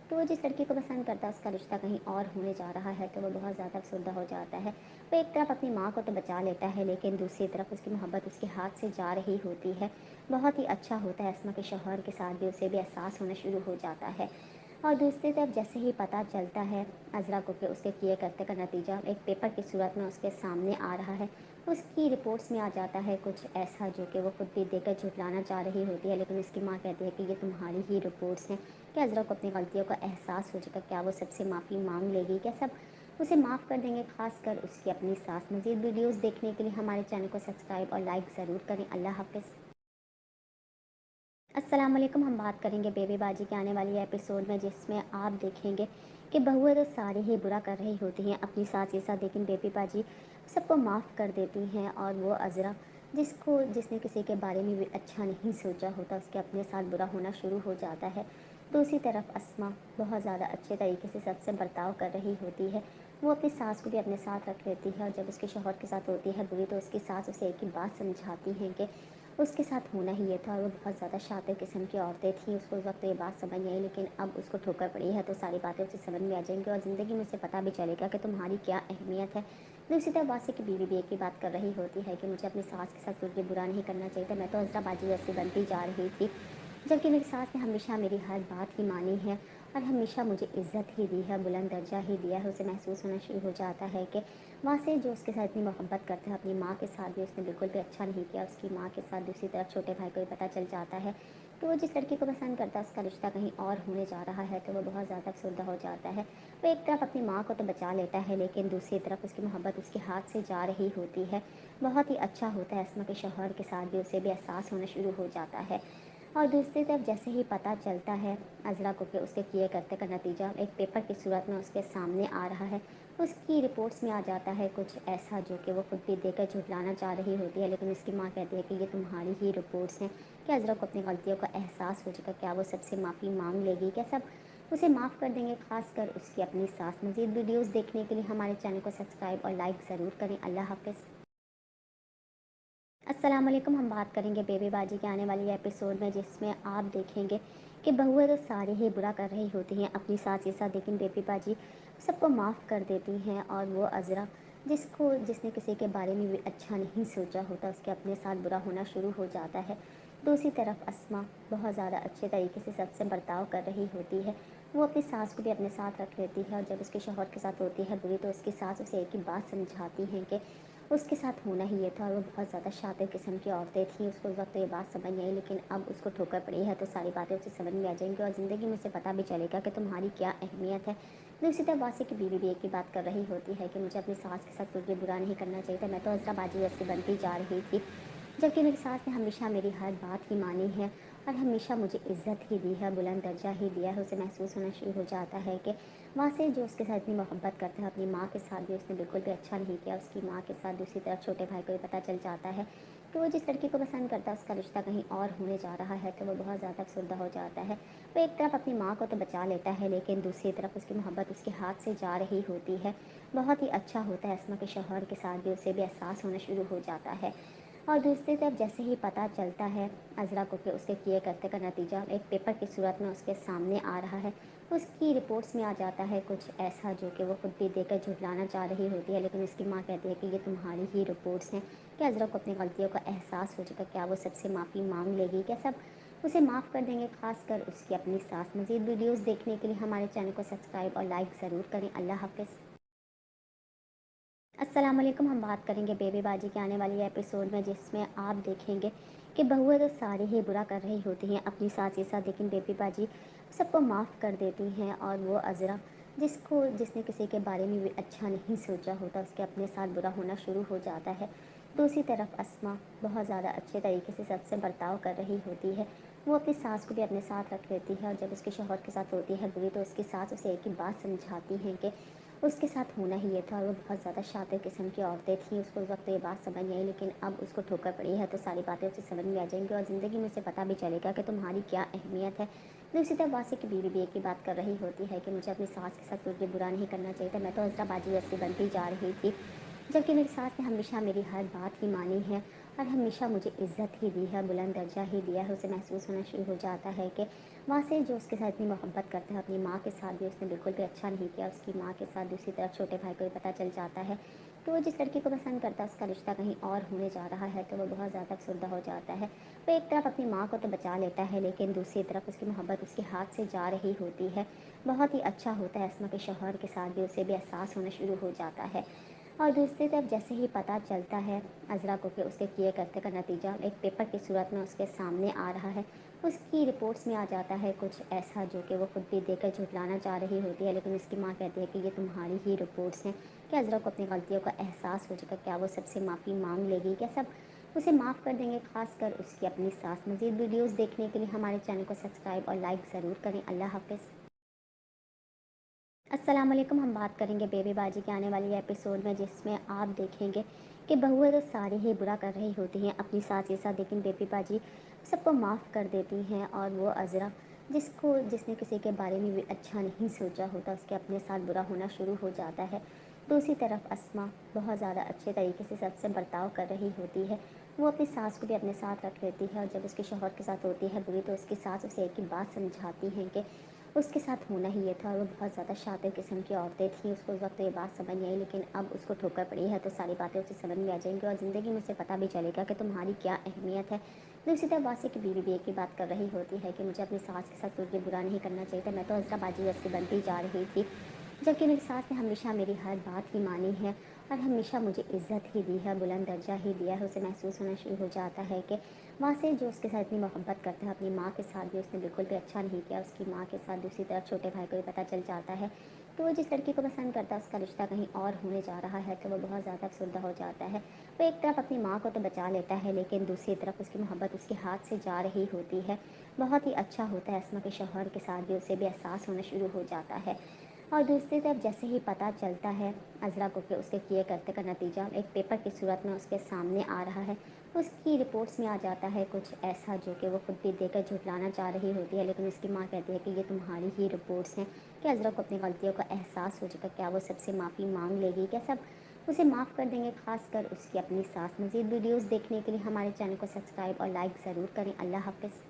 کہ وہ جس لڑکی کو پسند کرتا ہے اس کا رشتہ کہیں اور ہونے جا رہا ہے، تو وہ بہت زیادہ افسردہ ہو جاتا ہے۔ وہ ایک طرف اپنی ماں کو تو بچا لیتا ہے، لیکن دوسری طرف اس کی محبت اس کے ہاتھ سے جا رہی ہوتی ہے۔ بہت ہی اچھا ہوتا ہے اسما کے شوہر کے ساتھ بھی اسے بھی احساس ہونا شروع ہو جاتا ہے، اور دوسری طرف جیسے ہی پتہ چلتا ہے عذرا کو کہ اس کے کیے کرتے کا نتیجہ ایک پیپر کی صورت میں اس کے سامنے آ رہا ہے، اس کی رپورٹس میں آ جاتا ہے کچھ ایسا جو کہ وہ خود بھی دے کر جھٹلانا چاہ رہی ہوتی ہے، لیکن اس کی ماں کہتی ہے کہ یہ تمہاری ہی رپورٹس ہیں، کہ عذرا کو اپنی غلطیوں کا احساس ہو چکا، کیا وہ سب سے معافی مانگ لے گی، کیا سب اسے معاف کر دیں گے، خاص کر اس کی اپنی ساس۔ مزید ویڈیوز دیکھنے کے لیے ہمارے چینل کو سبسکرائب اور لائک ضرور کریں۔ اللہ حافظ۔ السلام علیکم، ہم بات کریں گے بیبی باجی کے آنے والی ایپیسوڈ میں، جس میں آپ دیکھیں گے کہ بہویں تو سارے ہی برا کر رہی ہوتی ہیں اپنی ساس کے ساتھ، لیکن بیبی باجی سب کو معاف کر دیتی ہیں، اور وہ عذرا جس نے کسی کے بارے میں بھی اچھا نہیں سوچا ہوتا، اس کے اپنے ساتھ برا ہونا شروع ہو جاتا ہے۔ دوسری طرف اسما بہت زیادہ اچھے طریقے سے سب سے برتاؤ کر رہی ہوتی ہے، وہ اپنی ساس کو بھی اپنے ساتھ رکھ لیتی ہے، اور جب اس کے شوہر کے ساتھ ہوتی ہے بری تو اس کی ساس اسے ایک ہی بات سمجھاتی ہیں کہ اس کے ساتھ ہونا ہی یہ تھا، اور وہ بہت زیادہ شاطر قسم کی عورتیں تھیں۔ اس کو اس وقت یہ بات سمجھ نہیں آئی، لیکن اب اس کو ٹھوکر پڑی ہے تو ساری باتیں اسے سمجھ میں آ جائیں گی اور زندگی میں اسے پتہ بھی چلے گا کہ تمہاری کیا اہمیت ہے۔ دوسری طرف واسی کی بیوی بھی ایک ہی بات کر رہی ہوتی ہے کہ مجھے اپنی ساس کے ساتھ کچھ بھی برا نہیں کرنا چاہیے تھا، میں تو عذرا باجی جیسی بنتی جا رہی تھی، جبکہ میری ساس نے ہمیشہ میری ہر بات ہی مانی ہے اور ہمیشہ مجھے عزت ہی دی ہے، بلند درجہ ہی دیا ہے۔ اسے محسوس ہونا شروع ہو جاتا ہے کہ واسطے جو اس کے ساتھ اتنی محبت کرتا ہے، اپنی ماں کے ساتھ بھی اس نے بالکل بھی اچھا نہیں کیا، اس کی ماں کے ساتھ دوسری طرف چھوٹے بھائی کو بھی پتہ چل جاتا ہے کہ وہ جس لڑکی کو پسند کرتا ہے اس کا رشتہ کہیں اور ہونے جا رہا ہے، تو وہ بہت زیادہ افسردہ ہو جاتا ہے۔ وہ ایک طرف اپنی ماں کو تو بچا لیتا ہے، لیکن دوسری طرف اس کی محبت اس کے ہاتھ سے جا رہی ہوتی ہے۔ بہت ہی اچھا ہوتا ہے اسما کے شوہر کے ساتھ بھی اسے بھی احساس ہونا شروع ہو جاتا ہے، اور دوسری طرف جیسے ہی پتہ چلتا ہے عذرا کو کہ اس کے کیے کرتے کا نتیجہ ایک پیپر کی صورت میں اس کے سامنے آ رہا ہے، اس کی رپورٹس میں آ جاتا ہے کچھ ایسا جو کہ وہ خود بھی دے کر جھٹلانا چاہ رہی ہوتی ہے، لیکن اس کی ماں کہتی ہے کہ یہ تمہاری ہی رپورٹس ہیں، کہ عذرا کو اپنی غلطیوں کا احساس ہو چکا، کیا وہ سب سے معافی مانگ لے گی، کیا سب اسے معاف کر دیں گے، خاص کر اس کی اپنی ساس۔ مزید ویڈیوز دیکھنے کے لیے ہمارے چینل کو سبسکرائب اور لائک ضرور کریں۔ اللہ حافظ۔ السلام علیکم، ہم بات کریں گے بیبی باجی کے آنے والی ایپیسوڈ میں، جس میں آپ دیکھیں گے کہ بہویں تو سارے ہی برا کر رہی ہوتی ہیں اپنی ساس کے ساتھ، لیکن بیبی باجی سب کو معاف کر دیتی ہیں، اور وہ عذرا جس نے کسی کے بارے میں بھی اچھا نہیں سوچا ہوتا، اس کے اپنے ساتھ برا ہونا شروع ہو جاتا ہے۔ دوسری طرف اسما بہت زیادہ اچھے طریقے سے سب سے برتاؤ کر رہی ہوتی ہے، وہ اپنی ساس کو بھی اپنے ساتھ رکھ لیتی ہے، اور جب اس کے شوہر کے ساتھ ہوتی ہے بری تو اس کی ساس اسے ایک ہی بات سمجھاتی ہیں کہ اس کے ساتھ ہونا ہی یہ تھا، اور وہ بہت زیادہ شاطر قسم کی عورتیں تھیں۔ اس کو اس وقت یہ بات سمجھ نہیں آئی، لیکن اب اس کو ٹھوکر پڑی ہے تو ساری باتیں اسے سمجھ میں آ جائیں گی اور زندگی میں اسے پتہ بھی چلے گا کہ تمہاری کیا اہمیت ہے۔ دوسری طرف واسی کی بیوی بھی ایک ہی بات کر رہی ہوتی ہے کہ مجھے اپنی ساس کے ساتھ کچھ بھی برا نہیں کرنا چاہیے تھا، میں تو عذرا باجی جیسی بنتی جا رہی تھی، جبکہ میری ساس نے ہمیشہ میری ہر بات ہی مانی ہے اور ہمیشہ مجھے عزت ہی دی ہے، بلند درجہ ہی دیا ہے۔ اسے محسوس ہونا شروع ہو جاتا ہے کہ واسطے جو اس کے ساتھ اتنی محبت کرتا ہے، اپنی ماں کے ساتھ بھی اس نے بالکل بھی اچھا نہیں کیا، اس کی ماں کے ساتھ دوسری طرف چھوٹے بھائی کو بھی پتہ چل جاتا ہے کہ وہ جس لڑکی کو پسند کرتا ہے اس کا رشتہ کہیں اور ہونے جا رہا ہے، تو وہ بہت زیادہ افسردہ ہو جاتا ہے۔ وہ ایک طرف اپنی ماں کو تو بچا لیتا ہے، لیکن دوسری طرف اس کی محبت اس کے ہاتھ سے جا رہی ہوتی ہے۔ بہت ہی اچھا ہوتا ہے اسما کے شوہر کے ساتھ بھی اسے بھی احساس ہونا شروع ہو جاتا ہے، اور دوسری طرف جیسے ہی پتہ چلتا ہے عذرا کو کہ اس کے کیے کرتے کا نتیجہ ایک پیپر کی صورت میں اس کے سامنے آ رہا ہے، اس کی رپورٹس میں آ جاتا ہے کچھ ایسا جو کہ وہ خود بھی دے کر جھٹلانا چاہ رہی ہوتی ہے، لیکن اس کی ماں کہتی ہے کہ یہ تمہاری ہی رپورٹس ہیں، کہ عذرا کو اپنی غلطیوں کا احساس ہو چکا، کیا وہ سب سے معافی مانگ لے گی، کیا سب اسے معاف کر دیں گے، خاص کر اس کی اپنی ساس۔ مزید ویڈیوز دیکھنے کے لیے ہمارے چینل کو سبسکرائب اور لائک ضرور کریں۔ اللہ حافظ۔ السلام علیکم، ہم بات کریں گے بیبی باجی کے آنے والی ایپیسوڈ میں، جس میں آپ دیکھیں گے کہ بہویں تو سارے ہی برا کر رہی ہوتی ہیں اپنی ساس کے ساتھ، لیکن بیبی باجی سب کو معاف کر دیتی ہیں، اور وہ عذرا جس نے کسی کے بارے میں بھی اچھا نہیں سوچا ہوتا اس کے اپنے ساتھ برا ہونا شروع ہو جاتا ہے۔ دوسری طرف اسما بہت زیادہ اچھے طریقے سے سب سے برتاؤ کر رہی ہوتی ہے، वो अपनी सास को भी अपने साथ रख लेती है, और जब उसके शौहर के साथ होती है बुरी तो उसकी सास उसे एक ही बात समझाती है कि उसके साथ होना ही ये था, और वो बहुत ज़्यादा शातिर किस्म की औरतें थीं। उसको उस वक्त ये बात समझ नहीं आई, लेकिन अब उसको ठोकर पड़ी है तो सारी बातें उसे समझ में आ जाएंगी और ज़िंदगी में उसे पता भी चलेगा कि तुम्हारी क्या अहमियत है। दूसरी तरफ वासी की बीवी भी एक ही बात कर रही होती है कि मुझे अपनी सास के साथ कुछ भी बुरा नहीं करना चाहिए था, मैं तो अज़रा बाजी जैसी बनती जा रही थी, जबकि मेरी सास ने हमेशा मेरी हर बात ही मानी है और हमेशा मुझे इज़्ज़त ही दी है, बुलंद दर्जा ही दिया है। उसे महसूस होना शुरू हो जाता है कि वासे जो उसके साथ इतनी मोहब्बत करता है, अपनी माँ के साथ भी उसने बिल्कुल भी अच्छा नहीं किया। उसकी माँ के साथ दूसरी तरफ छोटे भाई को भी पता चल जाता है कि वो जिस लड़की को पसंद करता है उसका रिश्ता कहीं और होने जा रहा है, तो वो बहुत ज़्यादा अफसरदा हो जाता है। वो एक तरफ अपनी माँ को तो बचा लेता है, लेकिन दूसरी तरफ उसकी मोहब्बत उसके हाथ से जा रही होती है। बहुत ही अच्छा होता है अस्मा के शौहर के साथ भी उसे भी एहसास होना शुरू हो जाता है। और दूसरी तरफ जैसे ही पता चलता है अज़रा को कि उसके किए करते का नतीजा एक पेपर की सूरत में उसके सामने आ रहा है, उसकी रिपोर्ट्स में आ जाता है कुछ ऐसा जो कि वो खुद भी देखकर झुठलाना चाह रही होती है, लेकिन उसकी माँ कहती है कि ये तुम्हारी ही रिपोर्ट्स हैं। क्या अज़रा को अपनी गलतियों का एहसास हो चुका, क्या वो सबसे माफ़ी मांग लेगी, क्या सब उसे माफ़ कर देंगे, खासकर उसकी अपनी सास। मज़ीद वीडियोज़ देखने के लिए हमारे चैनल को सब्सक्राइब और लाइक ज़रूर करें। अल्लाह हाफ़िज़। अस्सलाम वालेकुम। हम बात करेंगे बेबी बाजी के आने वाली एपिसोड में, जिसमें आप देखेंगे कि बहुएं तो सारी ही बुरा कर रही होती हैं अपनी सास के साथ, लेकिन बेबी बाजी सबको माफ़ कर देती हैं। और वो अज़रा जिसने किसी के बारे में भी अच्छा नहीं सोचा होता, उसके अपने साथ बुरा होना शुरू हो जाता है। दूसरी तरफ अस्मा बहुत ज़्यादा अच्छे तरीके से सबसे बर्ताव कर रही होती है। वो अपनी सास को भी अपने साथ रख लेती है, और जब उसके शौहर के साथ होती है बुरी तो उसकी सास उसे एक ही बात समझाती हैं कि उसके साथ होना ही ये था, और वो बहुत ज़्यादा शातिर किस्म की औरतें थीं। उसको उस वक्त ये बात समझ नहीं आई, लेकिन अब उसको ठोकर पड़ी है तो सारी बातें उसे समझ में आ जाएंगी और ज़िंदगी में उसे पता भी चलेगा कि तुम्हारी क्या अहमियत है। दूसरी तरफ वासी की बीवी भी एक ही बात कर रही होती है कि मुझे अपनी सास के साथ कुछ भी बुरा नहीं करना चाहिए था, मैं तो अज़रा बाजी जैसी बनती जा रही थी, जबकि मेरी सास ने हमेशा मेरी हर बात ही मानी है और हमेशा मुझे इज़्ज़त ही दी है, बुलंद दर्जा ही दिया है। उसे महसूस होना शुरू हो जाता है कि वहाँ से जो उसके साथ इतनी मोहब्बत करता है, अपनी माँ के साथ भी उसने बिल्कुल भी अच्छा नहीं किया। उसकी माँ के साथ दूसरी तरफ छोटे भाई को भी पता चल जाता है कि वो जिस लड़की को पसंद करता है उसका रिश्ता कहीं और होने जा रहा है, तो वो बहुत ज़्यादा अफसरदा हो जाता है। वो एक तरफ अपनी माँ को तो बचा लेता है, लेकिन दूसरी तरफ उसकी मोहब्बत उसके हाथ से जा रही होती है। बहुत ही अच्छा होता है अस्मा के शौहर के साथ भी उसे भी एहसास होना शुरू हो जाता है। और दूसरी तरफ जैसे ही पता चलता है अज़रा को कि उसके किए करते का नतीजा एक पेपर की सूरत में उसके सामने आ रहा है, उसकी रिपोर्ट्स में आ जाता है कुछ ऐसा जो कि वो खुद भी देखकर झुठलाना चाह रही होती है, लेकिन उसकी माँ कहती है कि ये तुम्हारी ही रिपोर्ट्स हैं। क्या अज़रा को अपनी गलतियों का एहसास हो चुका, क्या वो सबसे माफ़ी मांग लेगी, क्या सब उसे माफ़ कर देंगे, खासकर उसकी अपनी सास। मज़ीद वीडियोज़ देखने के लिए हमारे चैनल को सब्सक्राइब और लाइक ज़रूर करें। अल्लाह हाफ़िज़।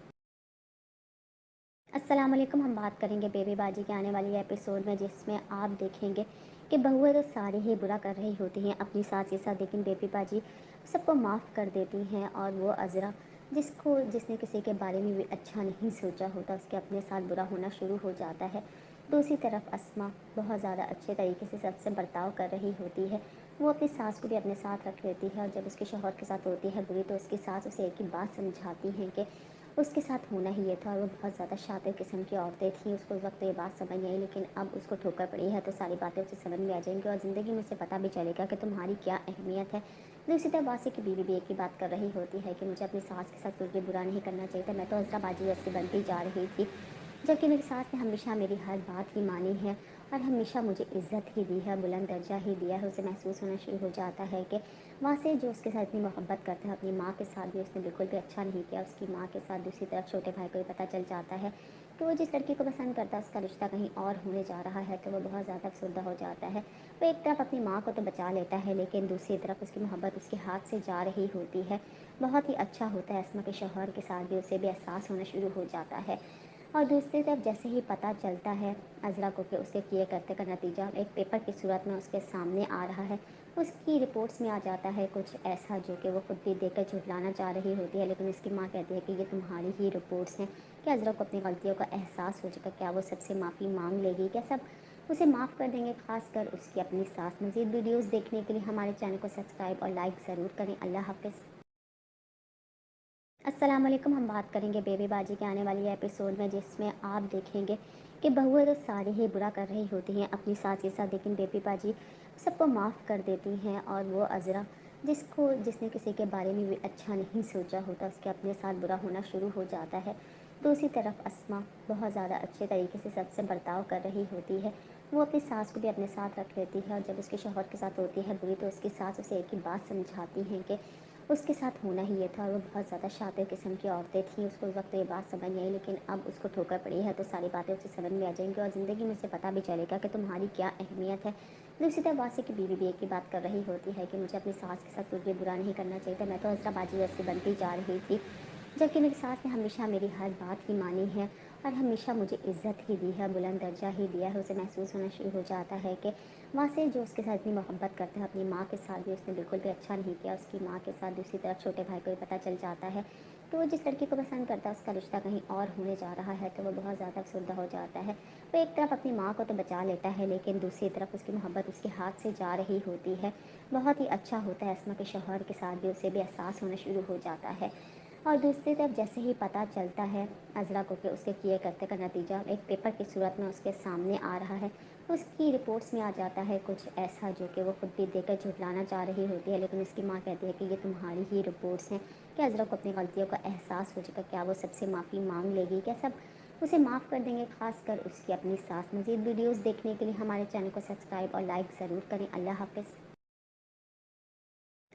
अस्सलाम वालेकुम। हम बात करेंगे बेबी बाजी के आने वाली एपिसोड में, जिसमें आप देखेंगे कि बहुएं तो सारी ही बुरा कर रही होती हैं अपनी सास के साथ, लेकिन बेबी बाजी सबको माफ़ कर देती हैं। और वो अज़रा जिसने किसी के बारे में भी अच्छा नहीं सोचा होता, उसके अपने साथ बुरा होना शुरू हो जाता है। दूसरी तरफ अस्मा बहुत ज़्यादा अच्छे तरीके से सबसे बर्ताव कर रही होती है। वो अपनी सास को भी अपने साथ रख लेती है, और जब उसके शौहर के साथ होती है बुरी तो उसकी सास उसे एक ही बात समझाती हैं कि उसके साथ होना ही ये था, और वो बहुत ज़्यादा शातिर किस्म की औरतें थीं। उसको उस वक्त ये बात समझ नहीं आई, लेकिन अब उसको ठोकर पड़ी है तो सारी बातें उसे समझ में आ जाएंगी और ज़िंदगी में उसे पता भी चलेगा कि तुम्हारी क्या अहमियत है। दूसरी तरफ वासी की बीवी भी एक ही बात कर रही होती है कि मुझे अपनी सास के साथ कुछ भी बुरा नहीं करना चाहिए था, मैं तो अज़रा बाजी जैसी बनती जा रही थी, जबकि मेरी सास ने हमेशा मेरी हर बात ही मानी है और हमेशा मुझे इज़्ज़त ही दी है, बुलंद दर्जा ही दिया है। उसे महसूस होना शुरू हो जाता है कि वहाँ से जो उसके साथ इतनी मोहब्बत करता है, अपनी माँ के साथ भी उसने बिल्कुल भी अच्छा नहीं किया। उसकी माँ के साथ दूसरी तरफ छोटे भाई को भी पता चल जाता है कि वो जिस लड़की को पसंद करता है उसका रिश्ता कहीं और होने जा रहा है, तो वो बहुत ज़्यादा अफसरदा हो जाता है। वो एक तरफ अपनी माँ को तो बचा लेता है, लेकिन दूसरी तरफ उसकी मोहब्बत उसके हाथ से जा रही होती है। बहुत ही अच्छा होता है अस्मा के शौहर के साथ भी उसे भी एहसास होना शुरू हो जाता है। और दूसरी तरफ जैसे ही पता चलता है अज़रा को कि उसके किए करते का नतीजा एक पेपर की सूरत में उसके सामने आ रहा है, उसकी रिपोर्ट्स में आ जाता है कुछ ऐसा जो कि वो खुद भी देखकर झुठलाना चाह रही होती है, लेकिन उसकी माँ कहती है कि ये तुम्हारी ही रिपोर्ट्स हैं। क्या अज़रा को अपनी गलतियों का एहसास हो चुका, क्या वो सबसे माफ़ी मांग लेगी, क्या सब उसे माफ़ कर देंगे, खासकर उसकी अपनी सास। मज़ीद वीडियोज़ देखने के लिए हमारे चैनल को सब्सक्राइब और लाइक ज़रूर करें। अल्लाह हाफ़िज़। अस्सलाम वालेकुम। हम बात करेंगे बेबी बाजी के आने वाली एपिसोड में, जिसमें आप देखेंगे कि बहुएं तो सारी ही बुरा कर रही होती हैं अपनी सास के साथ, लेकिन बेबी बाजी सबको माफ़ कर देती हैं। और वो अज़रा जिसने किसी के बारे में भी अच्छा नहीं सोचा होता, उसके अपने साथ बुरा होना शुरू हो जाता है। दूसरी तरफ अस्मा बहुत ज़्यादा अच्छे तरीके से सबसे बर्ताव कर रही होती है। वो अपनी सास को भी अपने साथ रख लेती है और जब उसके शौहर के साथ होती है बुरी तो उसकी सास उसे एक ही बात समझाती हैं कि उसके साथ होना ही ये था। और वो बहुत ज़्यादा शातिर किस्म की औरतें थीं। उसको उस वक्त ये बात समझ नहीं आई, लेकिन अब उसको ठोकर पड़ी है तो सारी बातें उसे समझ में आ जाएंगी और ज़िंदगी में उसे पता भी चलेगा कि तुम्हारी क्या अहमियत है। दूसरी तरफ वासी की बीवी भी एक ही बात कर रही होती है कि मुझे अपनी सास के साथ कुछ भी बुरा नहीं करना चाहिए था, मैं तो अज़रा बाजी जैसी बनती जा रही थी, जबकि मेरी सास ने हमेशा मेरी हर बात ही मानी है और हमेशा मुझे इज़्ज़त ही दी है, बुलंद दर्जा ही दिया है। उसे महसूस होना शुरू हो जाता है कि वासे जो उसके साथ इतनी मोहब्बत करते हैं, अपनी माँ के साथ भी उसने बिल्कुल भी अच्छा नहीं किया। उसकी माँ के साथ दूसरी तरफ छोटे भाई को भी पता चल जाता है तो वो जिस लड़की को पसंद करता है उसका रिश्ता कहीं और होने जा रहा है, तो वो बहुत ज़्यादा अफसरदा हो जाता है। वो एक तरफ अपनी माँ को तो बचा लेता है, लेकिन दूसरी तरफ उसकी मोहब्बत उसके हाथ से जा रही होती है। बहुत ही अच्छा होता है अस्मा के शौहर के साथ भी उसे भी एहसास होना शुरू हो जाता है। और दूसरी तरफ जैसे ही पता चलता है अज़रा को कि उसके किए करते का नतीजा एक पेपर की सूरत में उसके सामने आ रहा है, उसकी रिपोर्ट्स में आ जाता है कुछ ऐसा जो कि वो खुद भी देकर झुठलाना चाह रही होती है, लेकिन उसकी माँ कहती है कि ये तुम्हारी ही रिपोर्ट्स हैं। क्या अज़रा को अपनी गलतियों का एहसास हो चुका, क्या वो सबसे माफ़ी मांग लेगी, क्या सब उसे माफ़ कर देंगे, खासकर उसकी अपनी सास। मज़ीद वीडियोस देखने के लिए हमारे चैनल को सब्सक्राइब और लाइक ज़रूर करें। अल्लाह हाफ़िज़।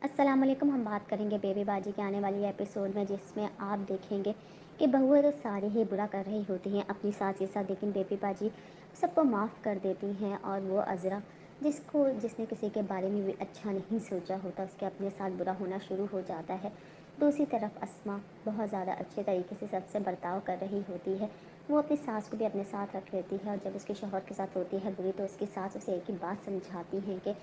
अस्सलाम वालेकुम। हम बात करेंगे बेबी बाजी के आने वाली एपिसोड में, जिसमें आप देखेंगे कि बहुएं तो सारे ही बुरा कर रही होती हैं अपनी सास के साथ, लेकिन बेबी बाजी सबको माफ़ कर देती हैं। और वो अज़रा जिसने किसी के बारे में भी अच्छा नहीं सोचा होता, उसके अपने साथ बुरा होना शुरू हो जाता है। दूसरी तरफ अस्मा बहुत ज़्यादा अच्छे तरीके से सबसे बर्ताव कर रही होती है। वो अपनी सास को भी अपने साथ रख लेती है और जब उसके शौहर के साथ होती है बुरी तो उसकी सास उसे एक ही बात समझाती हैं कि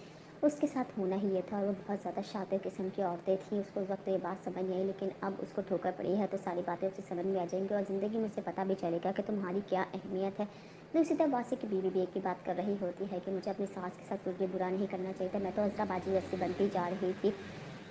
उसके साथ होना ही ये था। और वो बहुत ज़्यादा शातिर किस्म की औरतें थीं। उसको उस वक्त ये बात समझ नहीं आई, लेकिन अब उसको ठोकर पड़ी है तो सारी बातें उसे समझ में आ जाएंगी और ज़िंदगी में उसे पता भी चलेगा कि तुम्हारी क्या अहमियत है। दूसरी तरफ वासी की बीवी भी एक ही बात कर रही होती है कि मुझे अपनी सास के साथ कुछ भी बुरा नहीं करना चाहिए था, मैं तो अज़रा बाजी जैसी बनती जा रही थी,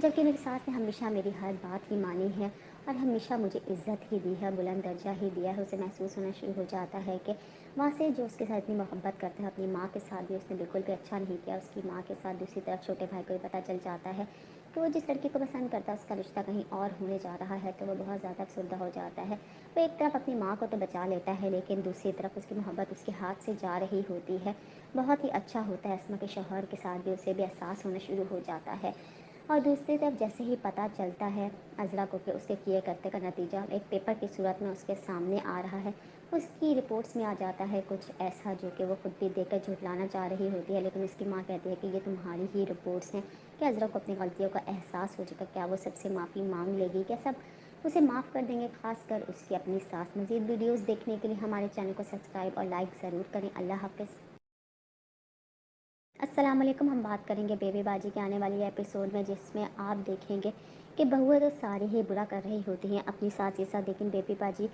जबकि मेरी सास ने हमेशा मेरी हर बात ही मानी है और हमेशा मुझे इज़्ज़त ही दी है, बुलंद दर्जा ही दिया है। उसे महसूस होना शुरू हो जाता है कि वहाँ से जो उसके साथ इतनी मोहब्बत करते हैं, अपनी माँ के साथ भी उसने बिल्कुल भी अच्छा नहीं किया। उसकी माँ के साथ दूसरी तरफ छोटे भाई को भी पता चल जाता है कि वो जिस लड़की को पसंद करता है उसका रिश्ता कहीं और होने जा रहा है, तो वो बहुत ज़्यादा अफसरदा हो जाता है। वो एक तरफ अपनी माँ को तो बचा लेता है, लेकिन दूसरी तरफ उसकी मोहब्बत उसके हाथ से जा रही होती है। बहुत ही अच्छा होता है अस्मा के शौहर के साथ भी उसे भी एहसास होना शुरू हो जाता है। और दूसरी तरफ जैसे ही पता चलता है अज़रा को कि उसके किए करते का नतीजा एक पेपर की सूरत में उसके सामने आ रहा है, उसकी रिपोर्ट्स में आ जाता है कुछ ऐसा जो कि वो खुद भी देकर झुठलाना चाह रही होती है, लेकिन उसकी माँ कहती है कि ये तुम्हारी ही रिपोर्ट्स हैं। क्या अज़रा को अपनी गलतियों का एहसास हो चुका, क्या वो सबसे माफ़ी मांग लेगी, क्या सब उसे माफ़ कर देंगे, खासकर उसकी अपनी सास। मज़ीद वीडियोस देखने के लिए हमारे चैनल को सब्सक्राइब और लाइक ज़रूर करें। अल्लाह हाफ़िज़। अस्सलाम वालेकुम। हम बात करेंगे बेबी बाजी के आने वाली एपिसोड में, जिसमें आप देखेंगे कि बहुएं तो सारे ही बुरा कर रही होती हैं अपनी सास के साथ, लेकिन बेबी बाजी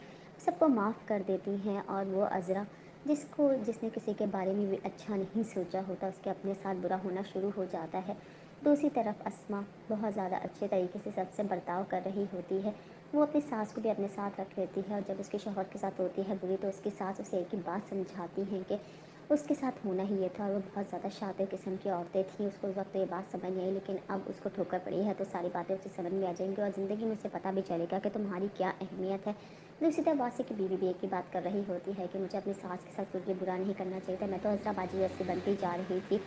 सबको माफ़ कर देती हैं। और वो अज़रा जिसने किसी के बारे में भी अच्छा नहीं सोचा होता, उसके अपने साथ बुरा होना शुरू हो जाता है। दूसरी तरफ अस्मा बहुत ज़्यादा अच्छे तरीके से सबसे बर्ताव कर रही होती है। वो अपनी सास को भी अपने साथ रख लेती है और जब उसके शौहर के साथ होती है बुरी तो उसकी सास उसे एक ही बात समझाती हैं कि उसके साथ होना ही ये था। और वो बहुत ज़्यादा शातिर किस्म की औरतें थीं। उसको उस वक्त ये बात समझ नहीं आई, लेकिन अब उसको ठोकर पड़ी है तो सारी बातें उसे समझ में आ जाएंगी और ज़िंदगी में उसे पता भी चलेगा कि तुम्हारी क्या अहमियत है। दूसरी तरफ वासी की बीवी भी एक ही बात कर रही होती है कि मुझे अपनी सास के साथ कुछ भी बुरा नहीं करना चाहिए था, मैं तो अज़रा बाजी जैसी बनती जा रही थी,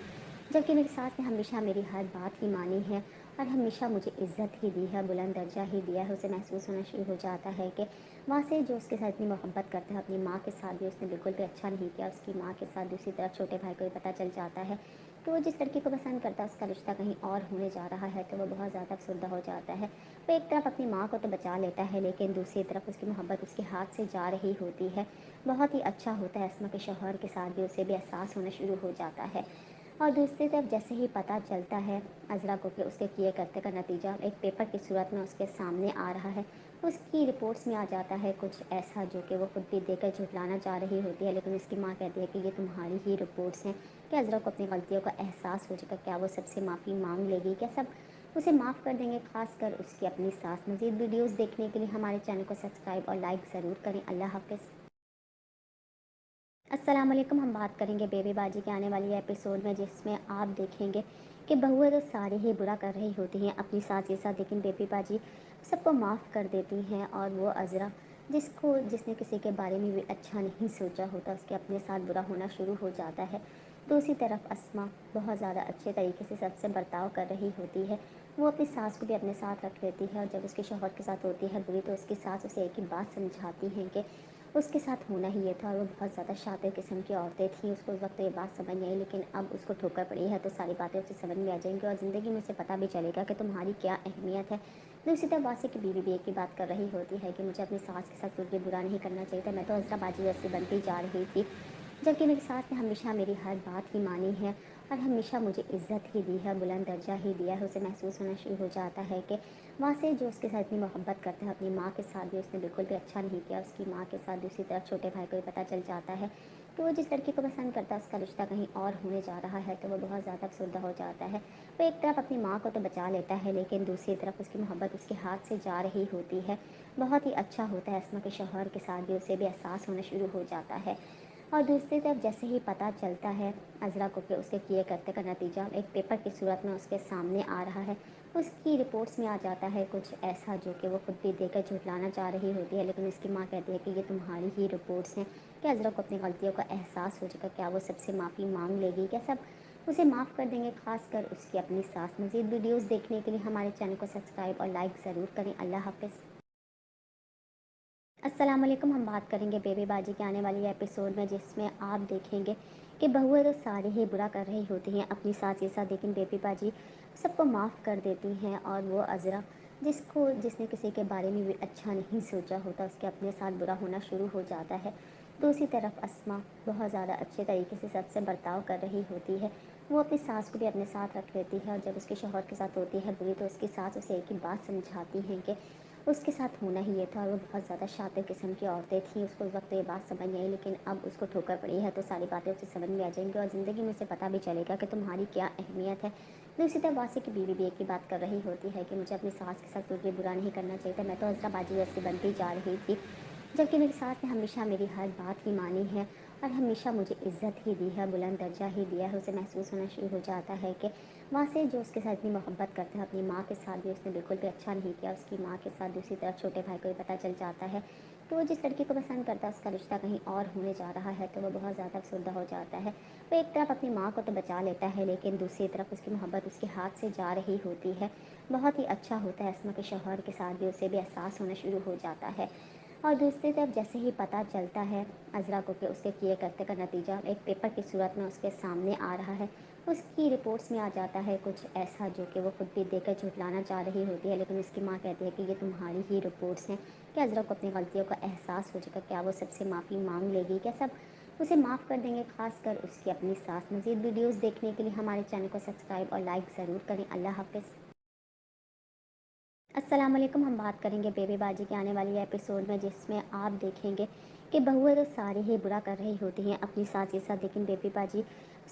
जबकि मेरी सास ने हमेशा मेरी हर बात ही मानी है और हमेशा मुझे इज़्ज़त ही दी है, बुलंद दर्जा ही दिया है। उसे महसूस होना शुरू हो जाता है कि वहाँ से जो उसके साथ इतनी मोहब्बत करते हैं, अपनी माँ के साथ भी उसने बिल्कुल भी अच्छा नहीं किया। उसकी माँ के साथ दूसरी तरफ छोटे भाई को भी पता चल जाता है कि वो जिस लड़की को पसंद करता है उसका रिश्ता कहीं और होने जा रहा है, तो वो बहुत ज़्यादा अफसरदा हो जाता है। वो एक तरफ अपनी माँ को तो बचा लेता है, लेकिन दूसरी तरफ उसकी मोहब्बत उसके हाथ से जा रही होती है। बहुत ही अच्छा होता है अस्मा के शौहर के साथ भी उसे भी एहसास होना शुरू हो जाता है। और दूसरी तरफ जैसे ही पता चलता है अज़रा को कि उसके किए करते का नतीजा एक पेपर की सूरत में उसके सामने आ रहा है, उसकी रिपोर्ट्स में आ जाता है कुछ ऐसा जो कि वो खुद भी देकर झुठलाना चाह रही होती है, लेकिन उसकी माँ कहती है कि ये तुम्हारी ही रिपोर्ट्स हैं। क्या अज़रा को अपनी गलतियों का एहसास हो चुका, क्या वो सबसे माफ़ी मांग लेगी, क्या सब उसे माफ़ कर देंगे, खासकर उसकी अपनी सास। मज़ीद वीडियोज़ देखने के लिए हमारे चैनल को सब्सक्राइब और लाइक ज़रूर करें। अल्लाह हाफ़िज़। अस्सलाम वालेकुम। हम बात करेंगे बेबी बाजी के आने वाली एपिसोड में, जिसमें आप देखेंगे कि बहुएं तो सारे ही बुरा कर रही होती हैं अपनी सास के साथ, लेकिन बेबी बाजी सबको माफ़ कर देती हैं। और वो अज़रा जिस ने किसी के बारे में भी अच्छा नहीं सोचा होता, उसके अपने साथ बुरा होना शुरू हो जाता है। दूसरी तरफ अस्मा बहुत ज़्यादा अच्छे तरीके से सबसे बर्ताव कर रही होती है। वो अपनी सास को भी अपने साथ रख लेती है, और जब उसके शौहर के साथ होती है बुरी, तो उसकी सास उसे एक ही बात समझाती हैं कि उसके साथ होना ही ये था, और वो बहुत ज़्यादा शातिर किस्म की औरतें थीं। उसको उस वक्त ये बात समझ नहीं आई, लेकिन अब उसको ठोकर पड़ी है तो सारी बातें उसे समझ में आ जाएंगी, और ज़िंदगी में उसे पता भी चलेगा कि तुम्हारी क्या अहमियत है। दूसरी तरफ वासी की बीवी भी एक ही बात कर रही होती है कि मुझे अपनी सास के साथ कुछ भी बुरा नहीं करना चाहिए था, मैं तो अज़रा बाजी जैसी बनती जा रही थी, जबकि मेरी सास ने हमेशा मेरी हर बात ही मानी है और हमेशा मुझे इज़्ज़त ही दी है, बुलंद दर्जा ही दिया है। उसे महसूस होना शुरू हो जाता है कि वासे जो उसके साथ इतनी मोहब्बत करता है, अपनी माँ के साथ भी उसने बिल्कुल भी अच्छा नहीं किया। उसकी माँ के साथ दूसरी तरफ छोटे भाई को भी पता चल जाता है कि वो जिस लड़की को पसंद करता है उसका रिश्ता कहीं और होने जा रहा है, तो वो बहुत ज़्यादा अफसरदा हो जाता है। वो एक तरफ अपनी माँ को तो बचा लेता है, लेकिन दूसरी तरफ उसकी मोहब्बत उसके हाथ से जा रही होती है। बहुत ही अच्छा होता है, अस्मा के शौहर के साथ भी उसे भी एहसास होना शुरू हो जाता है। और दूसरी तरफ जैसे ही पता चलता है अज़रा को कि उसके किए करते का नतीजा एक पेपर की सूरत में उसके सामने आ रहा है, उसकी रिपोर्ट्स में आ जाता है कुछ ऐसा जो कि वो खुद भी देकर झुठलाना चाह रही होती है, लेकिन उसकी माँ कहती है कि ये तुम्हारी ही रिपोर्ट्स हैं। क्या अज़रा को अपनी गलतियों का एहसास हो चुका? क्या वो सबसे माफ़ी मांग लेगी? क्या सब उसे माफ़ कर देंगे? खासकर उसकी अपनी सास। मज़ीद वीडियोज़ देखने के लिए हमारे चैनल को सब्सक्राइब और लाइक ज़रूर करें। अल्लाह हाफ़िज़। अस्सलाम वालेकुम। हम बात करेंगे बेबी बाजी के आने वाली एपिसोड में, जिसमें आप देखेंगे कि बहुएं तो सारी ही बुरा कर रही होती हैं अपनी सास के साथ, लेकिन बेबी बाजी सबको माफ़ कर देती हैं। और वो अज़रा जिसने किसी के बारे में भी अच्छा नहीं सोचा होता, उसके अपने साथ बुरा होना शुरू हो जाता है। दूसरी तरफ अस्मा बहुत ज़्यादा अच्छे तरीके से सबसे बर्ताव कर रही होती है। वो अपनी सास को भी अपने साथ रख लेती है, और जब उसके शौहर के साथ होती है बुरी, तो उसकी सास उसे एक ही बात समझाती हैं कि उसके साथ होना ही ये था, और वो बहुत ज़्यादा शातिर किस्म की औरतें थीं। उसको उस वक्त ये बात समझ नहीं आई, लेकिन अब उसको ठोकर पड़ी है तो सारी बातें उसे समझ में आ जाएंगी, और ज़िंदगी में उसे पता भी चलेगा कि तुम्हारी क्या अहमियत है। दूसरी तरफ वासी की बीवी भी एक ही बात कर रही होती है कि मुझे अपनी सास के साथ कुछ भी बुरा नहीं करना चाहिए था, मैं तो अज़रा बाजी जैसी बनती जा रही थी, जबकि मेरी सास ने हमेशा मेरी हर बात ही मानी है और हमेशा मुझे इज़्ज़त ही दी है, बुलंद दर्जा ही दिया है। उसे महसूस होना शुरू हो जाता है कि वहाँ से जो उसके साथ इतनी मोहब्बत करता है, अपनी माँ के साथ भी उसने बिल्कुल भी अच्छा नहीं किया। उसकी माँ के साथ दूसरी तरफ छोटे भाई को भी पता चल जाता है कि वो जिस लड़की को पसंद करता है उसका रिश्ता कहीं और होने जा रहा है, तो वो बहुत ज़्यादा अफसरदा हो जाता है। वो एक तरफ अपनी माँ को तो बचा लेता है, लेकिन दूसरी तरफ उसकी मोहब्बत उसके हाथ से जा रही होती है। बहुत ही अच्छा होता है, अस्मा के शौहर के साथ भी उसे भी एहसास होना शुरू हो जाता है। और दूसरी तरफ जैसे ही पता चलता है अज़रा को कि उसके किए करते का नतीजा एक पेपर की सूरत में उसके सामने आ रहा है, उसकी रिपोर्ट्स में आ जाता है कुछ ऐसा जो कि वो खुद भी देकर झुठलाना चाह रही होती है, लेकिन उसकी माँ कहती है कि ये तुम्हारी ही रिपोर्ट्स हैं। क्या अज़रा को अपनी गलतियों का एहसास हो चुका? क्या वो सबसे माफ़ी मांग लेगी? क्या सब उसे माफ़ कर देंगे? खासकर उसकी अपनी सास। मज़ीद वीडियोज़ देखने के लिए हमारे चैनल को सब्सक्राइब और लाइक ज़रूर करें। अल्लाह हाफ़िज़। अस्सलाम वालेकुम। हम बात करेंगे बेबी बाजी के आने वाली एपिसोड में, जिसमें आप देखेंगे कि बहुएं तो सारी ही बुरा कर रही होती हैं अपनी सास के साथ, लेकिन बेबी बाजी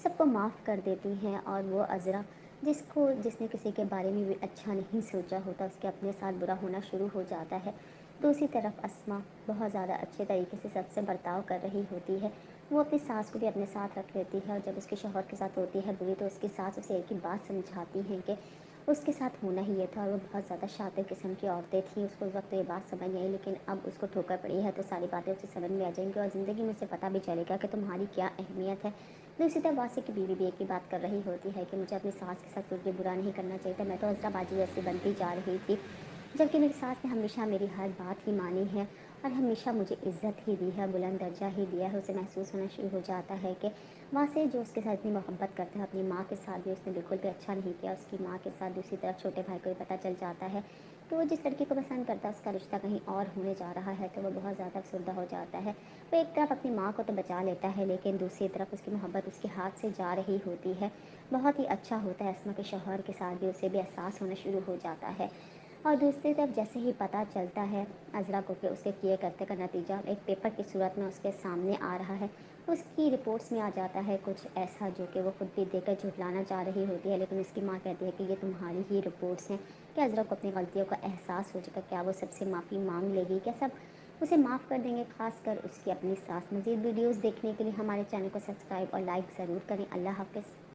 सबको माफ़ कर देती हैं। और वो अज़रा जिसने किसी के बारे में भी अच्छा नहीं सोचा होता, उसके अपने साथ बुरा होना शुरू हो जाता है। दूसरी तरफ अस्मा बहुत ज़्यादा अच्छे तरीके से सबसे बर्ताव कर रही होती है। वो अपनी सास को भी अपने साथ रख लेती है, और जब उसके शौहर के साथ होती है बुरी, तो उसकी सास उसे एक ही बात समझाती हैं कि उसके साथ होना ही ये था, और वो बहुत ज़्यादा शातिर किस्म की औरतें थीं। उसको उस वक्त ये बात समझ नहीं आई, लेकिन अब उसको ठोकर पड़ी है तो सारी बातें उसे समझ में आ जाएंगी, और ज़िंदगी में उसे पता भी चलेगा कि तुम्हारी क्या अहमियत है। दूसरी तरफ वासी की बीवी भी एक ही बात कर रही होती है कि मुझे अपनी सास के साथ कुछ भी बुरा नहीं करना चाहिए था, मैं तो अज़रा बाजी जैसी बनती जा रही थी, जबकि मेरी सास ने हमेशा मेरी हर बात ही मानी है और हमेशा मुझे इज़्ज़त ही दी है, बुलंद दर्जा ही दिया है। उसे महसूस होना शुरू हो जाता है कि वहाँ से जो उसके साथ इतनी मोहब्बत करता है, अपनी माँ के साथ भी उसने बिल्कुल भी अच्छा नहीं किया। उसकी माँ के साथ दूसरी तरफ छोटे भाई को भी पता चल जाता है कि वो जिस लड़की को पसंद करता है उसका रिश्ता कहीं और होने जा रहा है, तो वो बहुत ज़्यादा अफसरदा हो जाता है। वो एक तरफ अपनी माँ को तो बचा लेता है, लेकिन दूसरी तरफ उसकी मोहब्बत उसके हाथ से जा रही होती है। बहुत ही अच्छा होता है, अस्मा के शौहर के साथ भी उसे भी एहसास होना शुरू हो जाता है। और दूसरी तरफ जैसे ही पता चलता है अज़रा को कि उसके किए करते का नतीजा एक पेपर की सूरत में उसके सामने आ रहा है, उसकी रिपोर्ट्स में आ जाता है कुछ ऐसा जो कि वो खुद भी देकर झुठलाना चाह रही होती है, लेकिन उसकी माँ कहती है कि ये तुम्हारी ही रिपोर्ट्स हैं। क्या अज़रा को अपनी गलतियों का एहसास हो चुका? क्या वो सबसे माफ़ी मांग लेगी? क्या सब उसे माफ़ कर देंगे? खासकर उसकी अपनी सास। मज़ीद वीडियोज़ देखने के लिए हमारे चैनल को सब्सक्राइब और लाइक ज़रूर करें। अल्लाह हाफ़िज़।